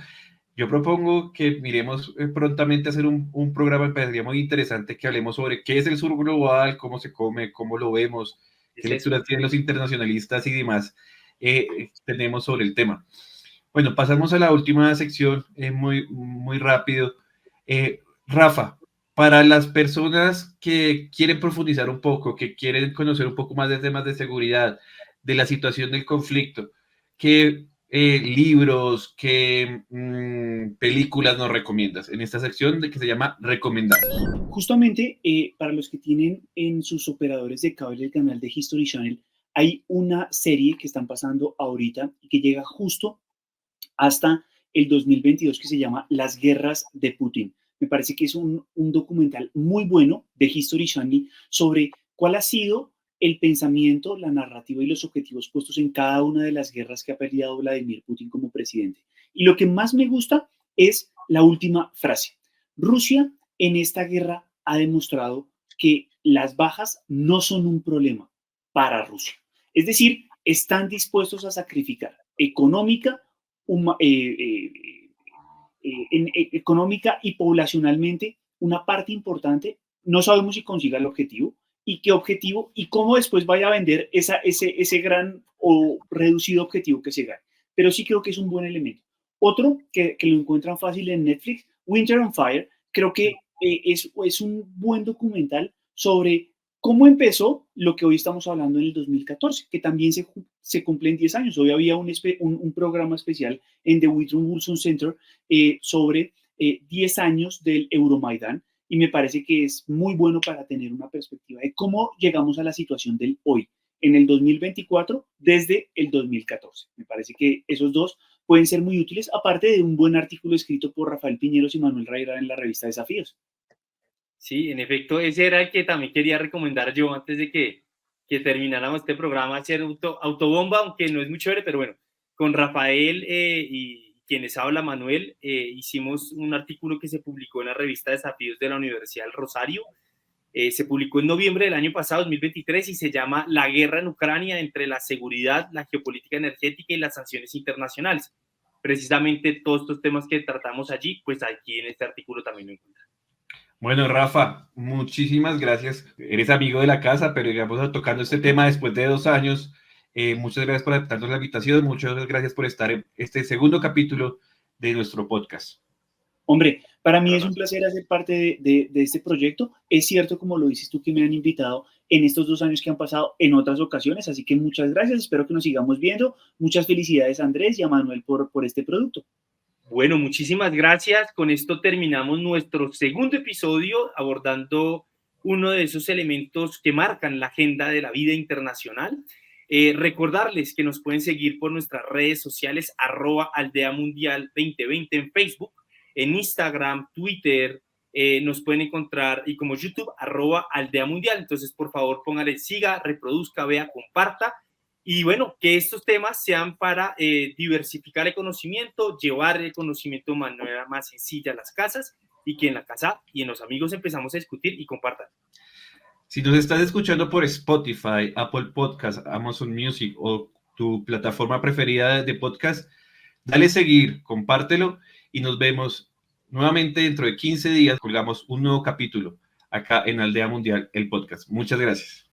Yo propongo que miremos prontamente a hacer un programa, me parecería muy interesante, que hablemos sobre qué es el sur global, cómo se come, cómo lo vemos, qué lecturas tienen los internacionalistas y demás tenemos sobre el tema. Bueno, pasamos a la última sección, muy rápido. Rafa, para las personas que quieren profundizar un poco, que quieren conocer un poco más de temas de seguridad, de la situación del conflicto, ¿qué libros, qué películas nos recomiendas en esta sección que se llama Recomendados?
Justamente para los que tienen en sus operadores de cable el canal de History Channel, hay una serie que están pasando ahorita y que llega justo hasta el 2022 que se llama Las Guerras de Putin. Me parece que es un documental muy bueno de History Channel sobre cuál ha sido el pensamiento, la narrativa y los objetivos puestos en cada una de las guerras que ha peleado Vladimir Putin como presidente. Y lo que más me gusta es la última frase. Rusia en esta guerra ha demostrado que las bajas no son un problema para Rusia. Es decir, están dispuestos a sacrificar económica y poblacionalmente una parte importante. No sabemos si consiga el objetivo y qué objetivo y cómo después vaya a vender ese gran o reducido objetivo que se gane. Pero sí creo que es un buen elemento. Otro que lo encuentran fácil en Netflix, Winter on Fire, creo que es un buen documental sobre cómo empezó lo que hoy estamos hablando en el 2014, que también se cumplen 10 años. Hoy había un programa especial en The Woodrow Wilson Center sobre 10 años del Euromaidán, y me parece que es muy bueno para tener una perspectiva de cómo llegamos a la situación del hoy, en el 2024, desde el 2014. Me parece que esos dos pueden ser muy útiles, aparte de un buen artículo escrito por Rafael Piñeros y Manuel Rayra en la revista Desafíos.
Sí, en efecto, ese era el que también quería recomendar yo antes de que termináramos este programa, hacer autobomba, aunque no es muy chévere, pero bueno, con Rafael y quienes habla Manuel, hicimos un artículo que se publicó en la revista Desafíos de la Universidad del Rosario. Se publicó en noviembre del año pasado, 2023, y se llama La guerra en Ucrania entre la seguridad, la geopolítica energética y las sanciones internacionales. Precisamente todos estos temas que tratamos allí, pues aquí en este artículo también lo encuentran.
Bueno, Rafa, muchísimas gracias. Eres amigo de la casa, pero digamos, tocando este tema después de 2 años, muchas gracias por aceptarnos la invitación, muchas gracias por estar en este segundo capítulo de nuestro podcast.
Hombre, para mí es un placer hacer parte de este proyecto. Es cierto, como lo dices tú, que me han invitado en estos 2 años que han pasado en otras ocasiones, así que muchas gracias, espero que nos sigamos viendo. Muchas felicidades a Andrés y a Manuel por este producto.
Bueno, muchísimas gracias. Con esto terminamos nuestro segundo episodio abordando uno de esos elementos que marcan la agenda de la vida internacional. Recordarles que nos pueden seguir por nuestras redes sociales @aldeamundial2020 en Facebook, en Instagram, Twitter, nos pueden encontrar, y como YouTube, @aldeamundial. Entonces, por favor, póngale siga, reproduzca, vea, comparta. Y bueno, que estos temas sean para diversificar el conocimiento, llevar el conocimiento de manera más sencilla a las casas, y que en la casa y en los amigos empezamos a discutir y compartan.
Si nos estás escuchando por Spotify, Apple Podcast, Amazon Music o tu plataforma preferida de podcast, dale seguir, compártelo y nos vemos nuevamente dentro de 15 días. Colgamos un nuevo capítulo acá en Aldea Mundial, el podcast. Muchas gracias.